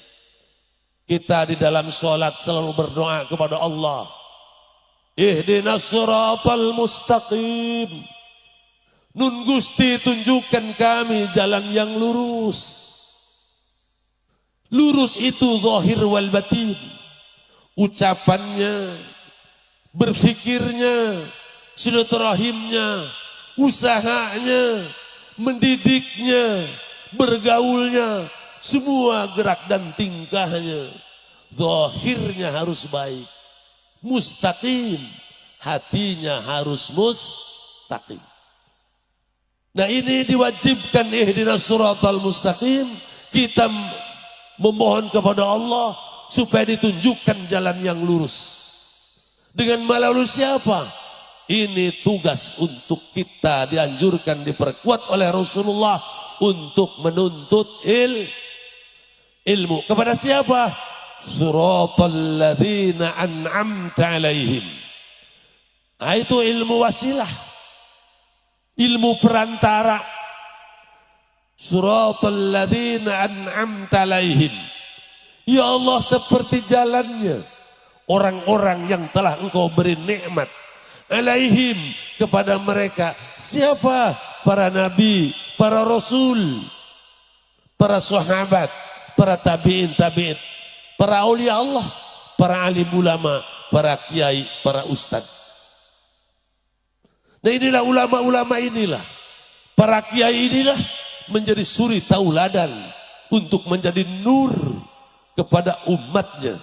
kita di dalam sholat selalu berdoa kepada Allah, ihdinas siratal mustaqim, nun Gusti tunjukkan kami jalan yang lurus. Lurus itu zahir wal batin, ucapannya, berfikirnya, silaturahimnya, usahanya, mendidiknya, bergaulnya, semua gerak dan tingkahnya, zahirnya harus baik, mustaqim, hatinya harus mustaqim. Nah ini diwajibkan ihdinas siratal mustaqim, kita memohon kepada Allah supaya ditunjukkan jalan yang lurus. Dengan melalui siapa? Ini tugas untuk kita, dianjurkan, diperkuat oleh Rasulullah untuk menuntut ilmu. Kepada siapa? Siratal ladzina an'amta alaihim. Nah, itu ilmu wasilah, ilmu perantara. Siratal ladzina an'amta alaihim. Ya Allah, seperti jalannya orang-orang yang telah Engkau beri nikmat alaihim, kepada mereka. Siapa? Para nabi, para rasul, para sahabat, para tabi'in, para aulia Allah, para alim ulama, para kiai, para ustad. Nah inilah ulama-ulama inilah, para kiai inilah menjadi suri tauladan untuk menjadi nur kepada umatnya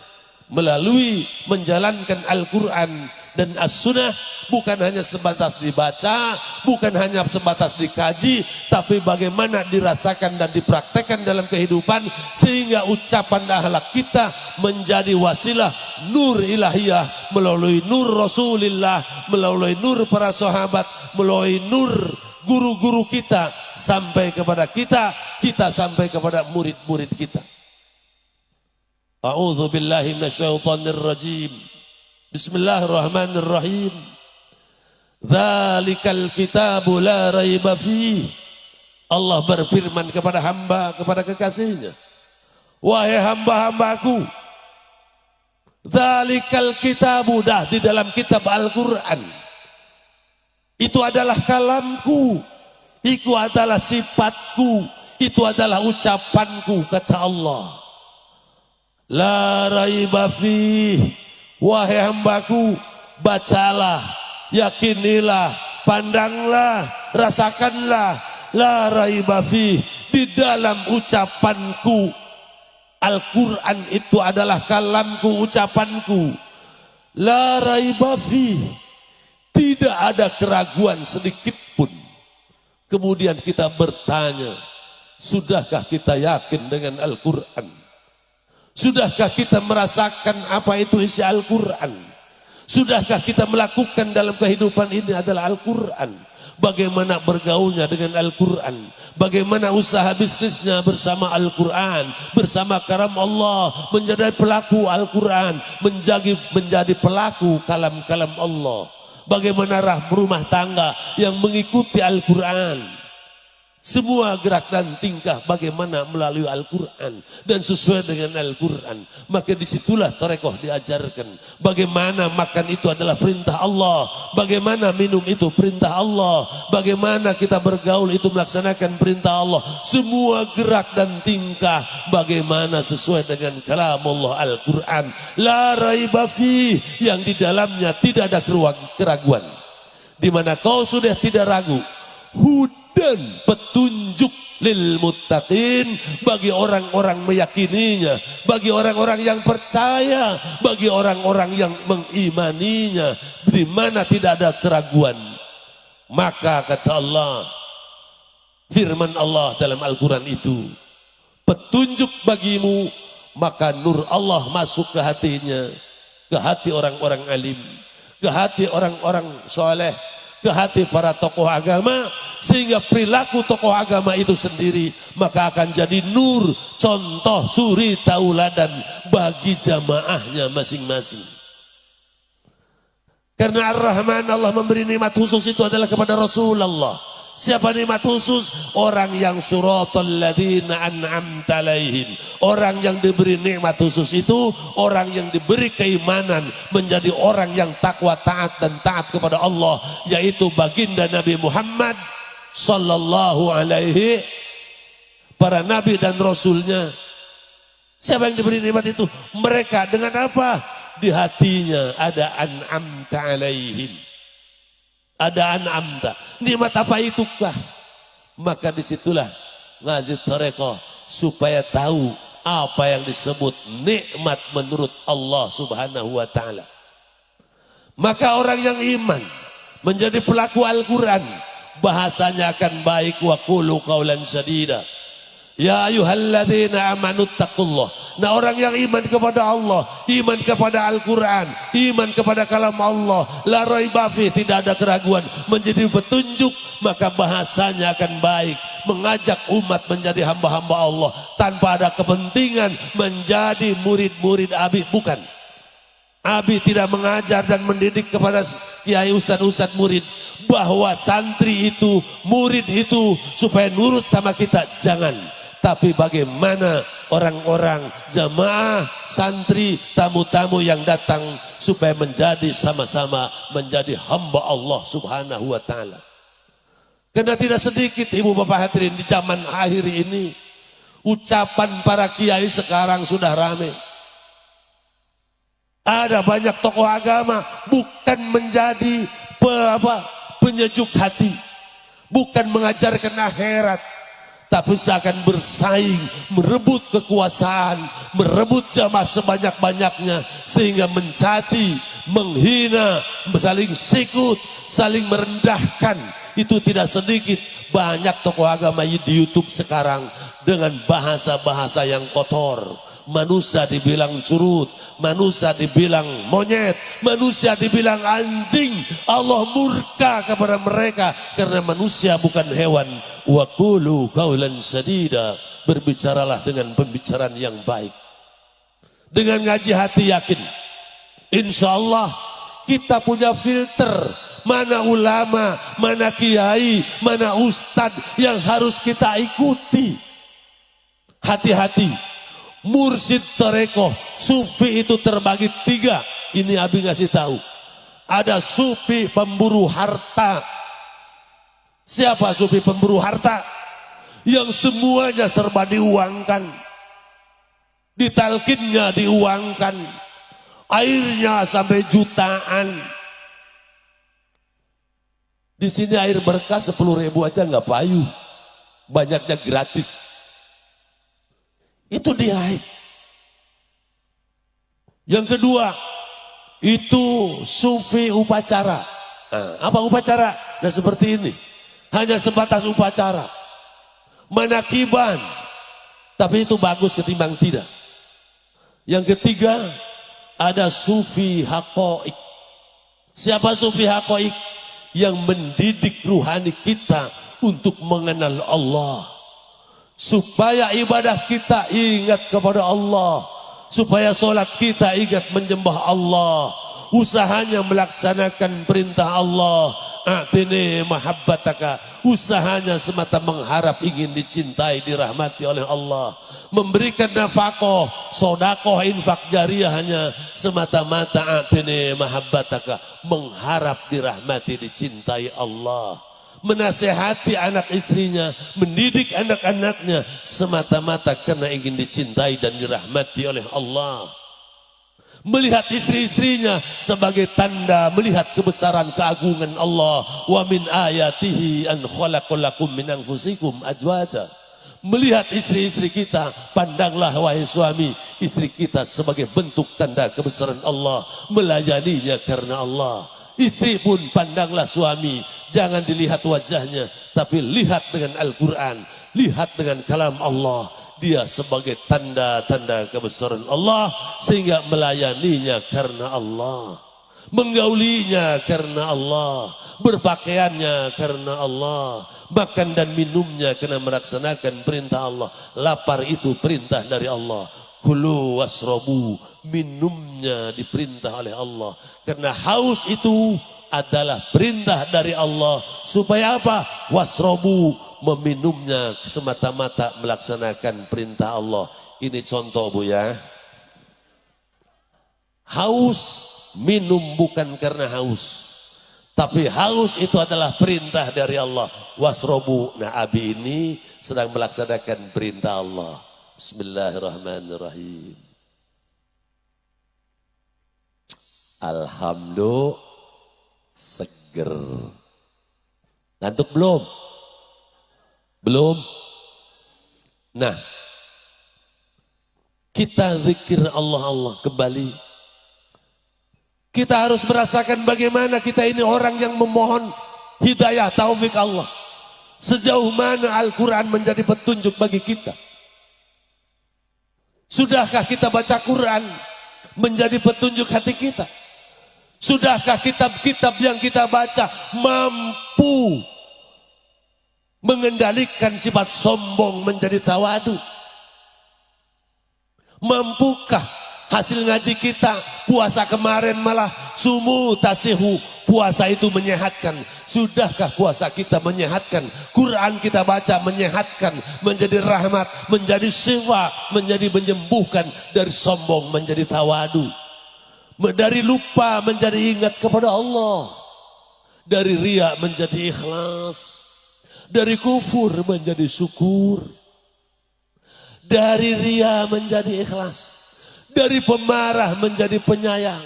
melalui menjalankan Al-Quran dan As-Sunnah, bukan hanya sebatas dibaca, bukan hanya sebatas dikaji, tapi bagaimana dirasakan dan dipraktekkan dalam kehidupan, sehingga ucapan akhlak kita menjadi wasilah nur ilahiyah, melalui nur Rasulullah, melalui nur para sahabat, melalui nur guru-guru kita, sampai kepada kita sampai kepada murid-murid kita. A'udzu billahi minasyaitonir rajim. Bismillahirrahmanirrahim. Dzalikal kitabu la raiba fihi. Allah berfirman kepada hamba, kepada kekasihnya, wahai hamba-hambaku, dzalikal kitabu, dah di dalam kitab Al-Quran, itu adalah kalamku, itu adalah sifatku, itu adalah ucapanku, kata Allah. La raiba fihi, wahai hambaku, bacalah, yakinilah, pandanglah, rasakanlah, la raiba fihi, di dalam ucapanku. Al-Quran itu adalah kalamku, ucapanku. La raiba fihi, tidak ada keraguan sedikit pun. Kemudian kita bertanya, sudahkah kita yakin dengan Al-Quran? Sudahkah kita merasakan apa itu isi Al-Quran? Sudahkah kita melakukan dalam kehidupan ini adalah Al-Quran? bagaimana bergaulnya dengan Al-Quran, bagaimana usaha bisnisnya bersama Al-Quran, bersama karam Allah, menjadi pelaku Al-Quran, menjadi pelaku kalam-kalam Allah, bagaimana rumah tangga yang mengikuti Al-Quran. Semua gerak dan tingkah bagaimana melalui Al-Quran dan sesuai dengan Al-Quran. Maka disitulah tarekoh diajarkan. Bagaimana makan itu adalah perintah Allah, bagaimana minum itu perintah Allah, bagaimana kita bergaul itu melaksanakan perintah Allah. Semua gerak dan tingkah bagaimana sesuai dengan kalam Allah Al-Quran. La raiba fi, yang di dalamnya tidak ada keraguan. Di mana kau sudah tidak ragu. Dan petunjuk lil muttaqin, bagi orang-orang meyakininya, bagi orang-orang yang percaya, bagi orang-orang yang mengimaninya, di mana tidak ada keraguan. Maka kata Allah, firman Allah dalam Al-Quran itu, petunjuk bagimu, maka nur Allah masuk ke hatinya, ke hati orang-orang alim, ke hati orang-orang soleh, ke hati para tokoh agama, sehingga perilaku tokoh agama itu sendiri maka akan jadi nur, contoh, suri, tauladan bagi jamaahnya masing-masing. Karena Ar-Rahman, Allah memberi nikmat khusus itu adalah kepada Rasulullah. Siapa nikmat khusus? Orang yang suratal ladzina an'amta alaihim. Orang yang diberi nikmat khusus itu orang yang diberi keimanan, menjadi orang yang takwa, taat dan taat kepada Allah, yaitu baginda Nabi Muhammad sallallahu alaihi, para nabi dan rasulnya. Siapa yang diberi nikmat itu? Mereka dengan apa? Di hatinya ada an'amta alaihim. Ada an'amta. Nikmat apa itukah? Maka disitulah ngaji tarekoh supaya tahu apa yang disebut nikmat menurut Allah subhanahu wa ta'ala. Maka orang yang iman menjadi pelaku Al-Quran, bahasanya akan baik. Wa qulu qawlan sadida. Ya ayyuhalladzina amanu taqullah. Nah, orang yang iman kepada Allah, iman kepada Al-Quran, iman kepada kalam Allah, la raiba fi, tidak ada keraguan, menjadi petunjuk, maka bahasanya akan baik, mengajak umat menjadi hamba-hamba Allah tanpa ada kepentingan menjadi murid-murid Abi. Bukan, Abi tidak mengajar dan mendidik kepada kiai, ustad murid bahwa santri itu, murid itu supaya nurut sama kita, jangan. Tapi bagaimana orang-orang jamaah, santri, tamu-tamu yang datang supaya menjadi sama-sama menjadi hamba Allah subhanahu wa ta'ala. Karena tidak sedikit ibu bapak hadirin di zaman akhir ini, ucapan para kiai sekarang sudah ramai. Ada banyak tokoh agama bukan menjadi penyejuk hati, bukan mengajarkan akhirat, tapi seakan bersaing, merebut kekuasaan, merebut jamaah sebanyak-banyaknya, sehingga mencaci, menghina, saling sikut, saling merendahkan. Itu tidak sedikit. Banyak tokoh agama di YouTube sekarang dengan bahasa-bahasa yang kotor. Manusia dibilang curut, manusia dibilang monyet, manusia dibilang anjing. Allah murka kepada mereka karena manusia bukan hewan. Wa qulu qawlan sadida, berbicaralah dengan pembicaraan yang baik. Dengan ngaji hati yakin, insya Allah kita punya filter. Mana ulama, mana kiai, mana ustadz yang harus kita ikuti. Hati-hati. Mursyid tarekoh sufi itu terbagi 3. Ini Abi ngasih tahu. Ada sufi pemburu harta. Siapa sufi pemburu harta? Yang semuanya serba diuangkan, ditalkinnya diuangkan, airnya sampai jutaan. Di sini air berkah 10.000 aja nggak payu, banyaknya gratis. Itu diraih. Yang kedua, itu sufi upacara. Nah, apa upacara? Nah, seperti ini. Hanya sebatas upacara. Manakiban. Tapi itu bagus ketimbang tidak. Yang ketiga, ada sufi haqa'iq. Siapa sufi haqa'iq? yang mendidik ruhani kita untuk mengenal Allah. Supaya ibadah kita ingat kepada Allah. Supaya sholat kita ingat menyembah Allah. Usahanya melaksanakan perintah Allah. A'tini mahabbataka. Usahanya semata mengharap ingin dicintai, dirahmati oleh Allah. Memberikan nafkah, sedekah, infak jariyah hanya semata-mata a'tini mahabbataka, mengharap dirahmati, dicintai Allah. Menasehati anak istrinya, mendidik anak-anaknya semata-mata karena ingin dicintai dan dirahmati oleh Allah. Melihat istri-istrinya sebagai tanda melihat kebesaran keagungan Allah. Wa min ayatihi an khalaqalakum min anfusikum azwaja. Melihat istri-istri kita, pandanglah wahai suami istri kita sebagai bentuk tanda kebesaran Allah, melayaninya karena Allah. Istri pun pandanglah suami, jangan dilihat wajahnya, tapi lihat dengan Al-Quran, lihat dengan kalam Allah. Dia sebagai tanda-tanda kebesaran Allah, sehingga melayaninya karena Allah, menggaulinya karena Allah, berpakaiannya karena Allah, makan dan minumnya karena melaksanakan perintah Allah. Lapar itu perintah dari Allah. Kulu wasrobu, minumnya diperintah oleh Allah. Karena haus itu adalah perintah dari Allah. Supaya apa? Wasrobu, meminumnya semata-mata melaksanakan perintah Allah. Ini contoh Bu ya. Haus, minum bukan karena haus. Tapi haus itu adalah perintah dari Allah. Wasrobu, nah Abi ini sedang melaksanakan perintah Allah. Bismillahirrahmanirrahim. Alhamdulillah, seger. Ngantuk belum? Belum? Nah, kita zikir Allah kembali. Kita harus merasakan bagaimana kita ini orang yang memohon hidayah taufik Allah. Sejauh mana Al-Quran menjadi petunjuk bagi kita. Sudahkah kita baca Quran menjadi petunjuk hati kita? Sudahkah kitab-kitab yang kita baca mampu mengendalikan sifat sombong menjadi tawadu? Mampukah hasil ngaji kita, puasa kemarin malah sumu tasihu, puasa itu menyehatkan? Sudahkah puasa kita menyehatkan? Quran kita baca menyehatkan, menjadi rahmat, menjadi syifa, menjadi menyembuhkan dari sombong menjadi tawadu, dari lupa menjadi ingat kepada Allah, dari riya menjadi ikhlas, dari kufur menjadi syukur, dari riya menjadi ikhlas, dari pemarah menjadi penyayang,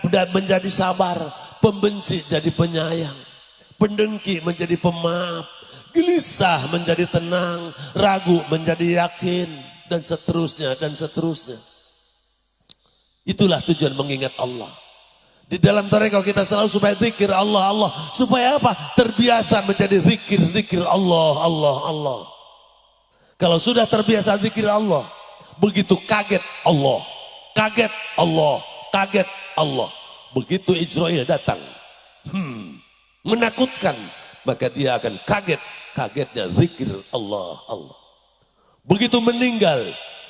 dan menjadi sabar, pembenci jadi penyayang, pendengki menjadi pemaaf, gelisah menjadi tenang, ragu menjadi yakin, dan seterusnya dan seterusnya. Itulah tujuan mengingat Allah. Di dalam tarekat kita selalu supaya zikir Allah, Allah. Supaya apa? Terbiasa menjadi zikir Allah, Allah, Allah. Kalau sudah terbiasa zikir Allah, begitu kaget Allah, kaget Allah, kaget Allah. Begitu Israel datang, menakutkan, maka dia akan kaget, kagetnya zikir Allah, Allah. Begitu meninggal,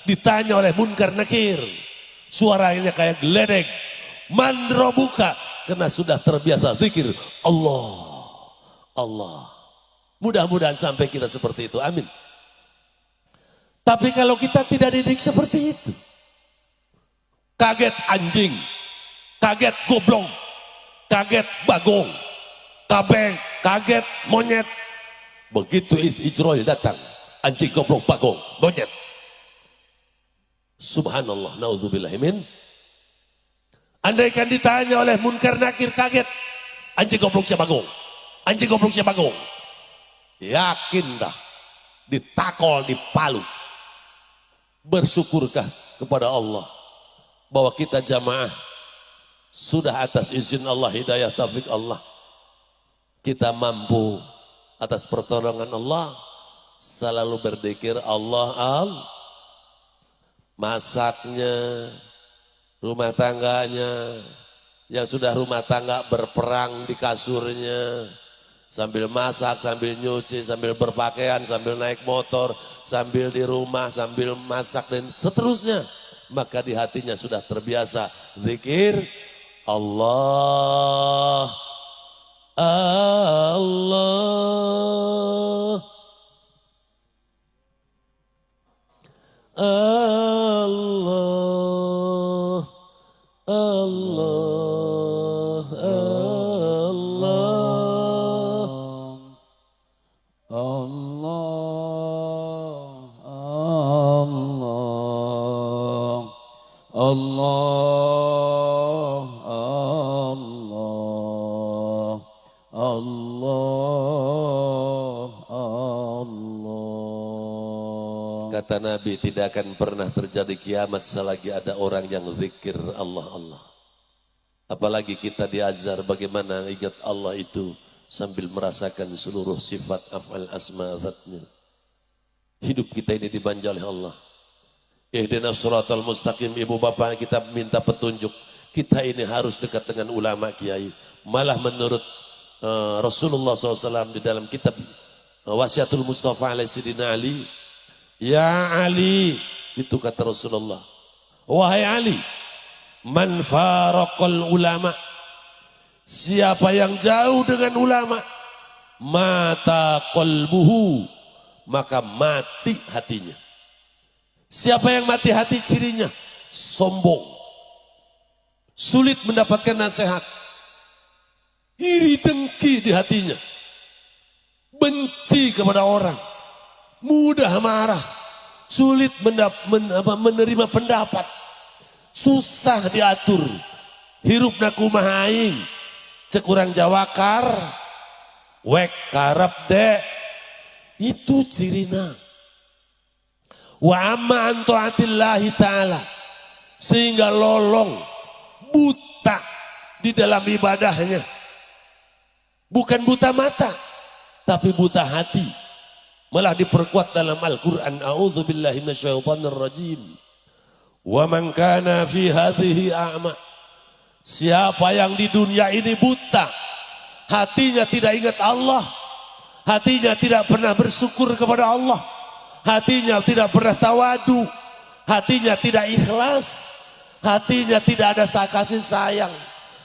ditanya oleh Munkar Nakir, suaranya kayak geledek, mandrobuka, karena sudah terbiasa zikir Allah, Allah. Mudah-mudahan sampai kita seperti itu, amin. Tapi kalau kita tidak didik seperti itu, kaget anjing, kaget goblong, kaget bagong, kaget monyet. Begitu Israel datang, anjing, goblong, bagong, monyet. Subhanallah, naudzubillahimin. Andaikan ditanya oleh Munkar Nakir, kaget, anjing, goblong, siapa bagong, anjing, goblong, siapa bagong, yakin dah ditakol, dipalu. Bersyukurkah kepada Allah bahwa kita jamaah sudah atas izin Allah, hidayah taufik Allah, kita mampu atas pertolongan Allah selalu berzikir Allah, masaknya, rumah tangganya, Yang sudah rumah tangga berperang di kasurnya, sambil masak, sambil nyuci, sambil berpakaian, sambil naik motor, sambil di rumah, sambil masak dan seterusnya. Maka di hatinya sudah terbiasa zikir Allah, Allah, Allah, Allah, Allah, Allah, Allah, Allah. Kata Nabi, tidak akan pernah terjadi kiamat selagi ada orang yang zikir Allah, Allah. Apalagi kita diajar bagaimana ingat Allah itu sambil merasakan seluruh sifat af'al asma zatnya. Hidup kita ini dibanjal oleh Allah. Ihdinas siratal mustaqim, ibu bapak kita minta petunjuk. Kita ini harus dekat dengan ulama kiai. Malah menurut Rasulullah SAW di dalam kitab Wasiatul Mustafa alaih Sidina Ali, ya Ali, itu kata Rasulullah, wahai Ali, man faraqal ulama, siapa yang jauh dengan ulama, mata qalbuhu, maka mati hatinya. Siapa yang mati hati cirinya? Sombong. Sulit mendapatkan nasihat. Iri dengki di hatinya. Benci kepada orang. Mudah marah. Sulit menerima pendapat. Susah diatur. Hirup nakumaha aing. Cekurang jawakar. Wek karep dek. Itu cirina. Wa amma an ta'atillahi ta'ala, sehingga lolong, buta di dalam ibadahnya. Bukan buta mata, tapi buta hati. Malah diperkuat dalam Al-Quran, a'udzubillahi minasyaitonir rajim. Wa man kana fi hadhihi a'ma, siapa yang di dunia ini buta, hatinya tidak ingat Allah, hatinya tidak pernah bersyukur kepada Allah, hatinya tidak pernah tawadu, hatinya tidak ikhlas, hatinya tidak ada kasih sayang,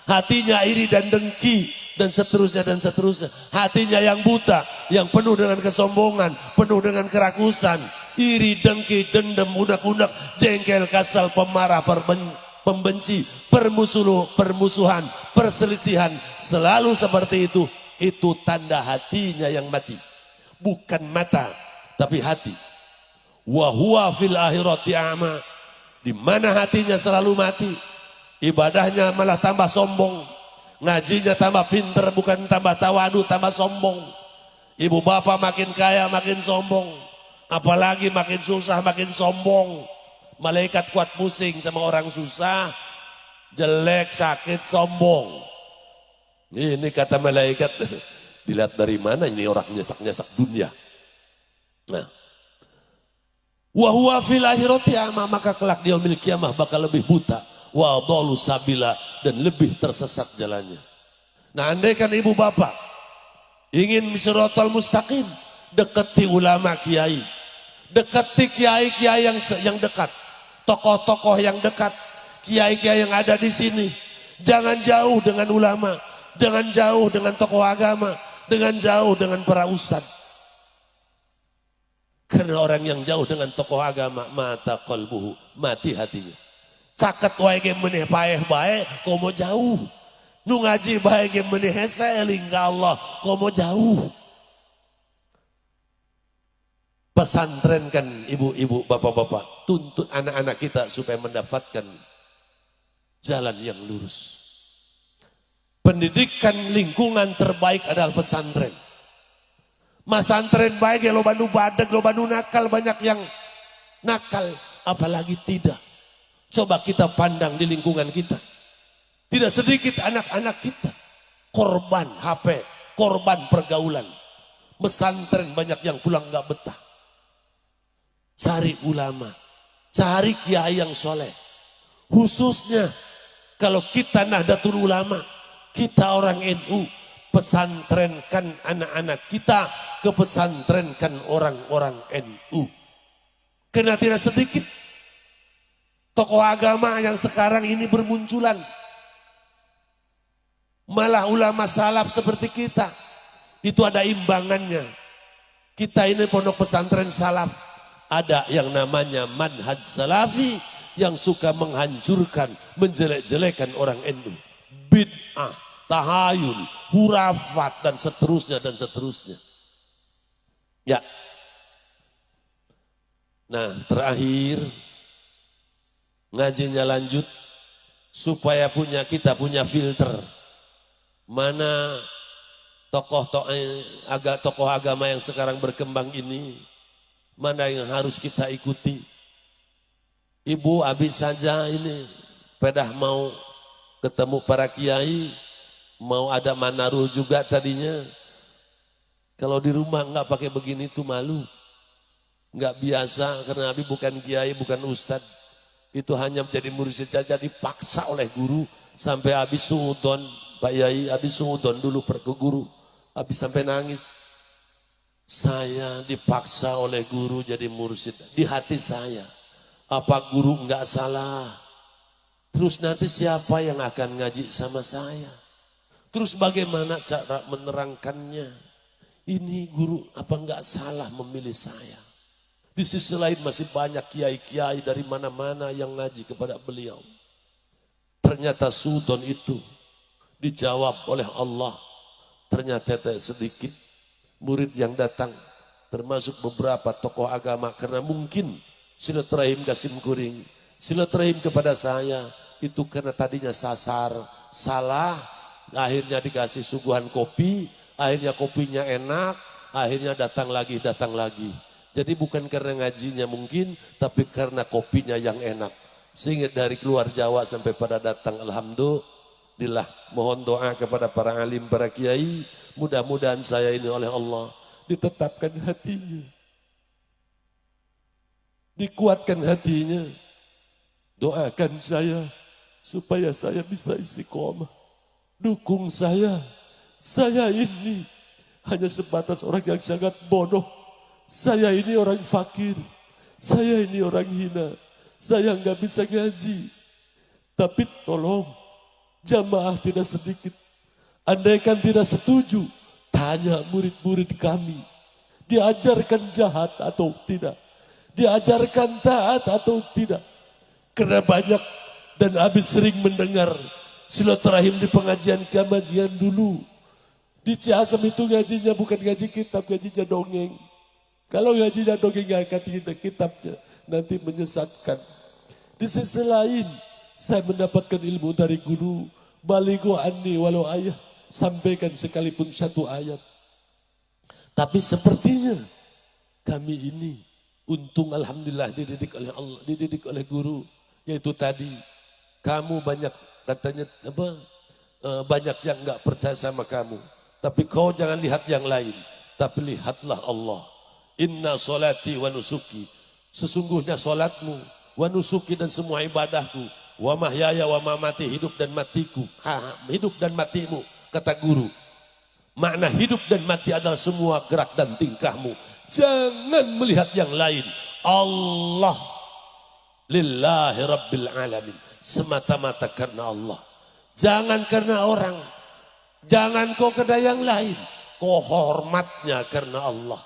hatinya iri dan dengki, dan seterusnya dan seterusnya. Hatinya yang buta, yang penuh dengan kesombongan, penuh dengan kerakusan, iri, dengki, dendam, unek-unek, jengkel, kasal, pemarah, pembenci, permusuhan, perselisihan, selalu seperti itu tanda hatinya yang mati. Bukan mata, tapi hati. Wa huwa fil akhirati a'ma, di mana hatinya selalu mati, ibadahnya malah tambah sombong, ngajinya tambah pinter, bukan tambah tawadu, tambah sombong. Ibu bapak makin kaya makin sombong, apalagi makin susah makin sombong. Malaikat kuat pusing sama orang susah, jelek, sakit, sombong. Ini kata malaikat, dilihat dari mana ini orang nyesak-nyesak dunia. Nah, wa huwa fil akhirati a'ma, maka kelak di yaumil kiamah bakal lebih buta, wa adallu sabila, dan lebih tersesat jalannya. Nah, andaikan ibu bapak ingin siratal mustaqim, dekati ulama kiai, dekati kiai-kiai yang dekat, tokoh-tokoh yang dekat, kiai-kiai yang ada di sini. Jangan jauh dengan ulama, jangan jauh dengan tokoh agama, dengan jauh dengan para ustadz. Karena orang yang jauh dengan tokoh agama, mata qalbuhu, mati hatinya. Caket wae ge meuneh paeh bae, komo jauh. Nu ngaji bae ge meuneh hese eling ka Allah, komo jauh. Pesantren kan ibu-ibu, bapak-bapak, tuntut anak-anak kita supaya mendapatkan jalan yang lurus. Pendidikan lingkungan terbaik adalah pesantren. Masantren baik ya, lo banu badak, lo banu nakal, banyak yang nakal, apalagi tidak. Coba kita pandang di lingkungan kita. Tidak sedikit anak-anak kita korban HP, korban pergaulan. Pesantren banyak yang pulang gak betah. Cari ulama, cari kiai yang soleh. Khususnya Kalau kita Nahdlatul Ulama, kita orang NU, pesantrenkan anak-anak kita, ke pesantrenkan orang-orang NU. Karena tidak sedikit tokoh agama yang sekarang ini bermunculan. Malah ulama salaf seperti kita, itu ada imbangannya. Kita ini pondok pesantren salaf, ada yang namanya manhaj salafi yang suka menghancurkan, menjelek-jelekan orang NU. Bid'ah, tahayul, hurafat, dan seterusnya, dan seterusnya. Ya. Nah, terakhir, ngajinya lanjut, supaya kita punya filter. Mana tokoh agama yang sekarang berkembang ini, mana yang harus kita ikuti. Ibu habis saja ini pedah mau ketemu para kiai, mau ada manarul juga tadinya. Kalau di rumah nggak pakai begini tuh malu, nggak biasa, karena Abi bukan kiai, bukan ustad. Itu hanya menjadi murid saja, dipaksa oleh guru sampai habis suudon. Pak Yai habis suudon dulu ke guru, habis sampai nangis. Saya dipaksa oleh guru jadi mursyid. Di hati saya, apa guru enggak salah? Terus nanti siapa yang akan ngaji sama saya? Terus bagaimana cara menerangkannya? Ini guru apa enggak salah memilih saya? Di sisi lain masih banyak kiai-kiai dari mana-mana yang ngaji kepada beliau. Ternyata suudon itu dijawab oleh Allah. Ternyata sedikit murid yang datang, termasuk beberapa tokoh agama, karena mungkin silaturahim Kasim Kuring, silaturahim kepada saya, itu karena tadinya salah, akhirnya dikasih suguhan kopi, akhirnya kopinya enak, akhirnya datang lagi. Jadi bukan karena ngajinya mungkin, tapi karena kopinya yang enak. Sehingga dari keluar Jawa sampai pada datang, alhamdulillah, mohon doa kepada para alim, para kiai, mudah-mudahan saya ini oleh Allah ditetapkan hatinya, dikuatkan hatinya. Doakan saya supaya saya bisa istiqomah. Dukung saya ini hanya sebatas orang yang sangat bodoh. Saya ini orang fakir, saya ini orang hina, saya nggak bisa ngaji. Tapi tolong, jamaah tidak sedikit. Andaikan tidak setuju, tanya murid-murid kami. Diajarkan jahat atau tidak? Diajarkan taat atau tidak? Karena banyak dan habis sering mendengar silaturahim di pengajian dulu. Di Ciasem itu ngajinya bukan ngaji kitab, ngajinya dongeng. Kalau ngajinya dongeng nggak akan kitabnya, nanti menyesatkan. Di sisi lain, saya mendapatkan ilmu dari guru. Balighu anni walau ayah, sampaikan sekalipun satu ayat. Tapi sepertinya kami ini untung alhamdulillah dididik oleh Allah, dididik oleh guru, yaitu tadi kamu banyak katanya banyak yang nggak percaya sama kamu, tapi kau jangan lihat yang lain, tapi lihatlah Allah. Inna solati wa nusuki, sesungguhnya solatmu, wa nusuki dan semua ibadahku, wa mahyaya wa mamati, hidup dan matiku, hidup dan matimu, kata guru. Makna hidup dan mati adalah semua gerak dan tingkahmu. Jangan melihat yang lain. Allah lillahi rabbil alamin, semata-mata karena Allah. Jangan karena orang, jangan kau karena yang lain, kau hormatnya karena Allah.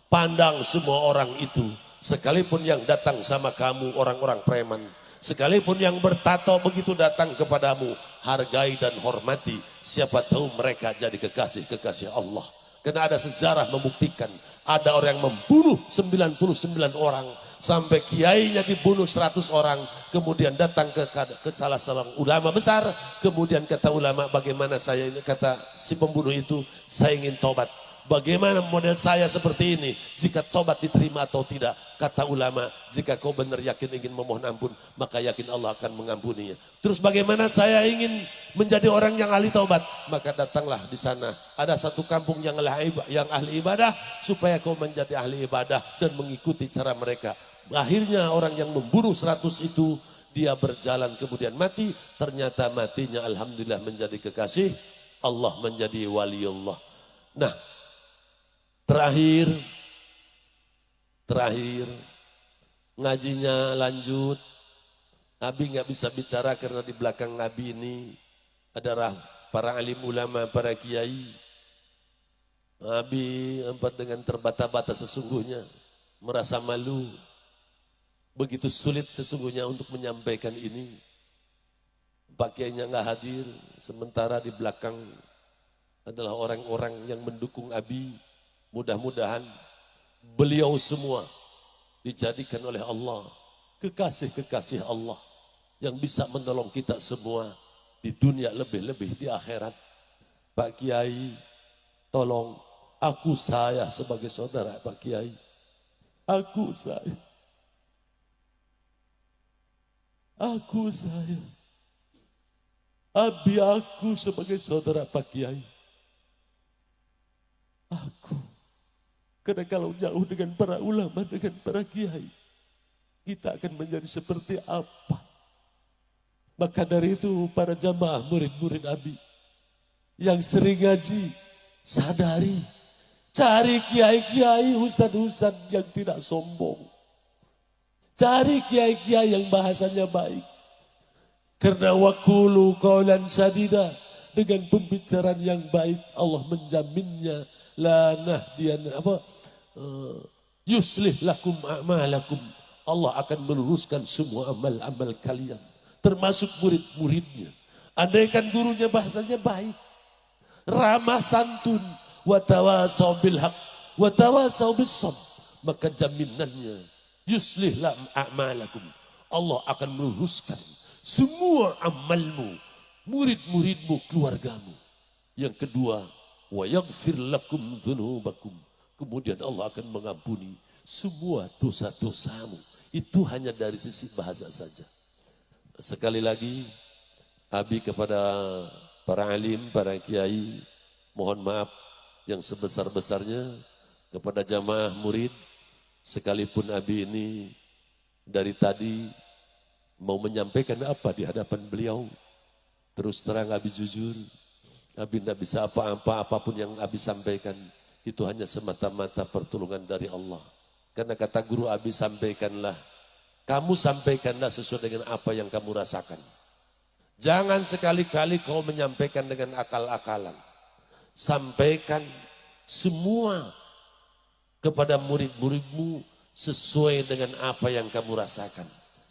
Pandang semua orang itu, sekalipun yang datang sama kamu orang-orang preman, sekalipun yang bertato begitu datang kepadamu, hargai dan hormati. Siapa tahu mereka jadi kekasih Allah. Karena ada sejarah membuktikan, ada orang yang membunuh 99 orang, sampai kiainya dibunuh 100 orang, kemudian datang ke salah seorang ulama besar, kemudian kata ulama, bagaimana saya ini, kata si pembunuh itu, saya ingin tobat. Bagaimana model saya seperti ini, jika tobat diterima atau tidak? Kata ulama, jika kau benar yakin ingin memohon ampun, maka yakin Allah akan mengampuninya. Terus bagaimana saya ingin menjadi orang yang ahli taubat? Maka datanglah di sana, ada satu kampung yang ahli ibadah, supaya kau menjadi ahli ibadah dan mengikuti cara mereka. Akhirnya orang yang membunuh 100 itu dia berjalan kemudian mati, ternyata matinya alhamdulillah menjadi kekasih Allah, menjadi waliullah. Nah, terakhir ngajinya lanjut. Nabi nggak bisa bicara karena di belakang Nabi ini adalah para alim ulama, para kiai. Nabi empat dengan terbata-bata sesungguhnya, merasa malu. Begitu sulit sesungguhnya untuk menyampaikan ini. Pak kiainya nggak hadir, sementara di belakang adalah orang-orang yang mendukung Abi. Mudah-mudahan beliau semua dijadikan oleh Allah kekasih-kekasih Allah yang bisa menolong kita semua di dunia, lebih-lebih di akhirat. Pak Kiai, tolong saya sebagai saudara Pak Kiai. Saya. Abi aku sebagai saudara Pak Kiai. Karena kalau jauh dengan para ulama, dengan para kiai, kita akan menjadi seperti apa? Maka dari itu para jamaah murid-murid Abi yang sering ngaji, sadari, cari kiai-kiai, ustadz-ustadz yang tidak sombong. Cari kiai-kiai yang bahasanya baik. Karena wakulu qaulan sadida, dengan pembicaraan yang baik Allah menjaminnya. La nahdiyan yuslih lakum a'malakum. Allah akan meluruskan semua amal-amal kalian, termasuk murid-muridnya. Andaikan gurunya bahasanya baik, ramah santun, wa tawasau bil haq, wa tawasau bis sabr, maka jaminannya yuslih lakum a'malakum. Allah akan meluruskan semua amalmu, murid-muridmu, keluargamu. Yang kedua, wa yaghfir lakum dzunubakum. Kemudian Allah akan mengampuni semua dosa-dosamu. Itu hanya dari sisi bahasa saja. Sekali lagi, Abi kepada para alim, para kiai, mohon maaf yang sebesar-besarnya kepada jamaah murid, sekalipun Abi ini dari tadi mau menyampaikan apa di hadapan beliau. Terus terang Abi jujur, Abi tidak bisa apa-apa, apapun yang Abi sampaikan itu hanya semata-mata pertolongan dari Allah. Karena kata guru Abi, sampaikanlah, kamu sampaikanlah sesuai dengan apa yang kamu rasakan. Jangan sekali-kali kau menyampaikan dengan akal-akalan. Sampaikan semua kepada murid-muridmu sesuai dengan apa yang kamu rasakan.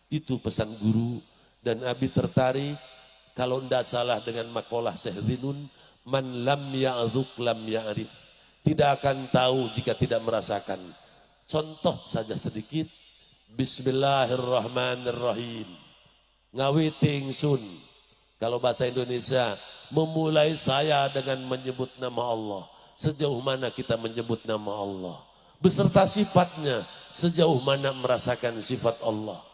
Itu pesan guru. Dan Abi tertarik, kalau tidak salah dengan makalah Syekh Zinun, man lam ya'dzuk lam ya'rif. Tidak akan tahu jika tidak merasakan. Contoh saja sedikit. Bismillahirrahmanirrahim. Ngawiting sun. Kalau bahasa Indonesia, memulai saya dengan menyebut nama Allah. Sejauh mana kita menyebut nama Allah? Beserta sifatnya, sejauh mana merasakan sifat Allah.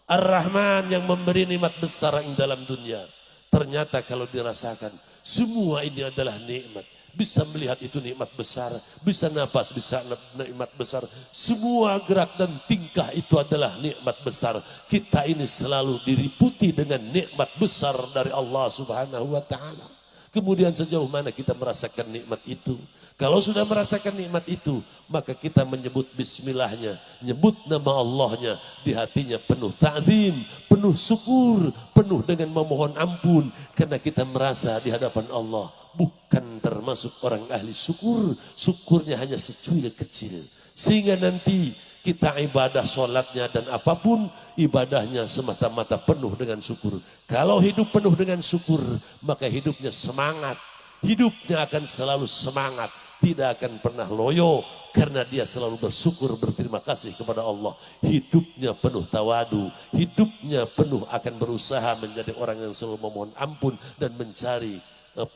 Ar-Rahman yang memberi nikmat besar dalam dunia. Ternyata kalau dirasakan, semua ini adalah nikmat. Bisa melihat itu nikmat besar, bisa napas, bisa nikmat besar. Semua gerak dan tingkah itu adalah nikmat besar. Kita ini selalu diliputi dengan nikmat besar dari Allah Subhanahu wa ta'ala. Kemudian sejauh mana kita merasakan nikmat itu? Kalau sudah merasakan nikmat itu, maka kita menyebut bismillahnya, nyebut nama Allahnya, di hatinya penuh ta'zim, penuh syukur, penuh dengan memohon ampun, karena kita merasa di hadapan Allah bukan termasuk orang ahli syukur, syukurnya hanya secuil kecil, sehingga nanti kita ibadah sholatnya dan apapun ibadahnya semata-mata penuh dengan syukur. Kalau hidup penuh dengan syukur, maka hidupnya semangat, hidupnya akan selalu semangat, tidak akan pernah loyo, karena dia selalu bersyukur, berterima kasih kepada Allah. Hidupnya penuh tawadu, hidupnya penuh akan berusaha menjadi orang yang selalu memohon ampun dan mencari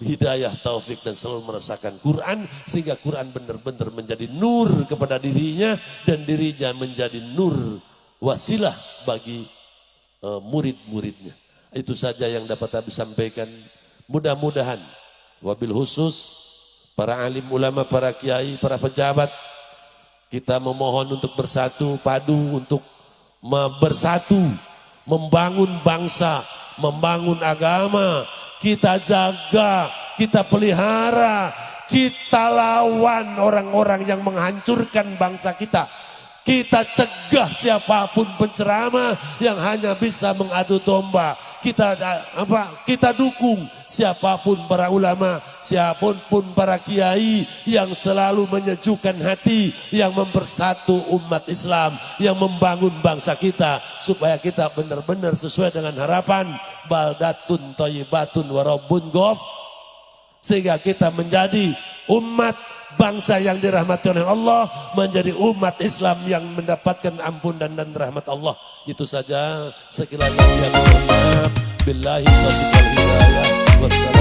hidayah, taufik, dan selalu merasakan Quran, sehingga Quran benar-benar menjadi nur kepada dirinya, dan dirinya menjadi nur wasilah bagi murid-muridnya. Itu saja yang dapat Abi sampaikan. Mudah-mudahan wabil khusus para alim ulama, para kiai, para pejabat, kita memohon untuk bersatu padu, untuk bersatu membangun bangsa, membangun agama, kita jaga, kita pelihara, kita lawan orang-orang yang menghancurkan bangsa kita. Kita cegah siapapun penceramah yang hanya bisa mengadu domba. Kita dukung siapapun para ulama, siapapun para kiai yang selalu menyejukkan hati, yang mempersatu umat Islam, yang membangun bangsa kita supaya kita benar-benar sesuai dengan harapan baldatun thayyibatun wa rabbun ghaf, sehingga kita menjadi umat bangsa yang dirahmati oleh Allah, menjadi umat Islam yang mendapatkan ampunan dan rahmat Allah. Itu saja, sekilas yang maaf. Billahi taufiq wal hidayah. Wassalamu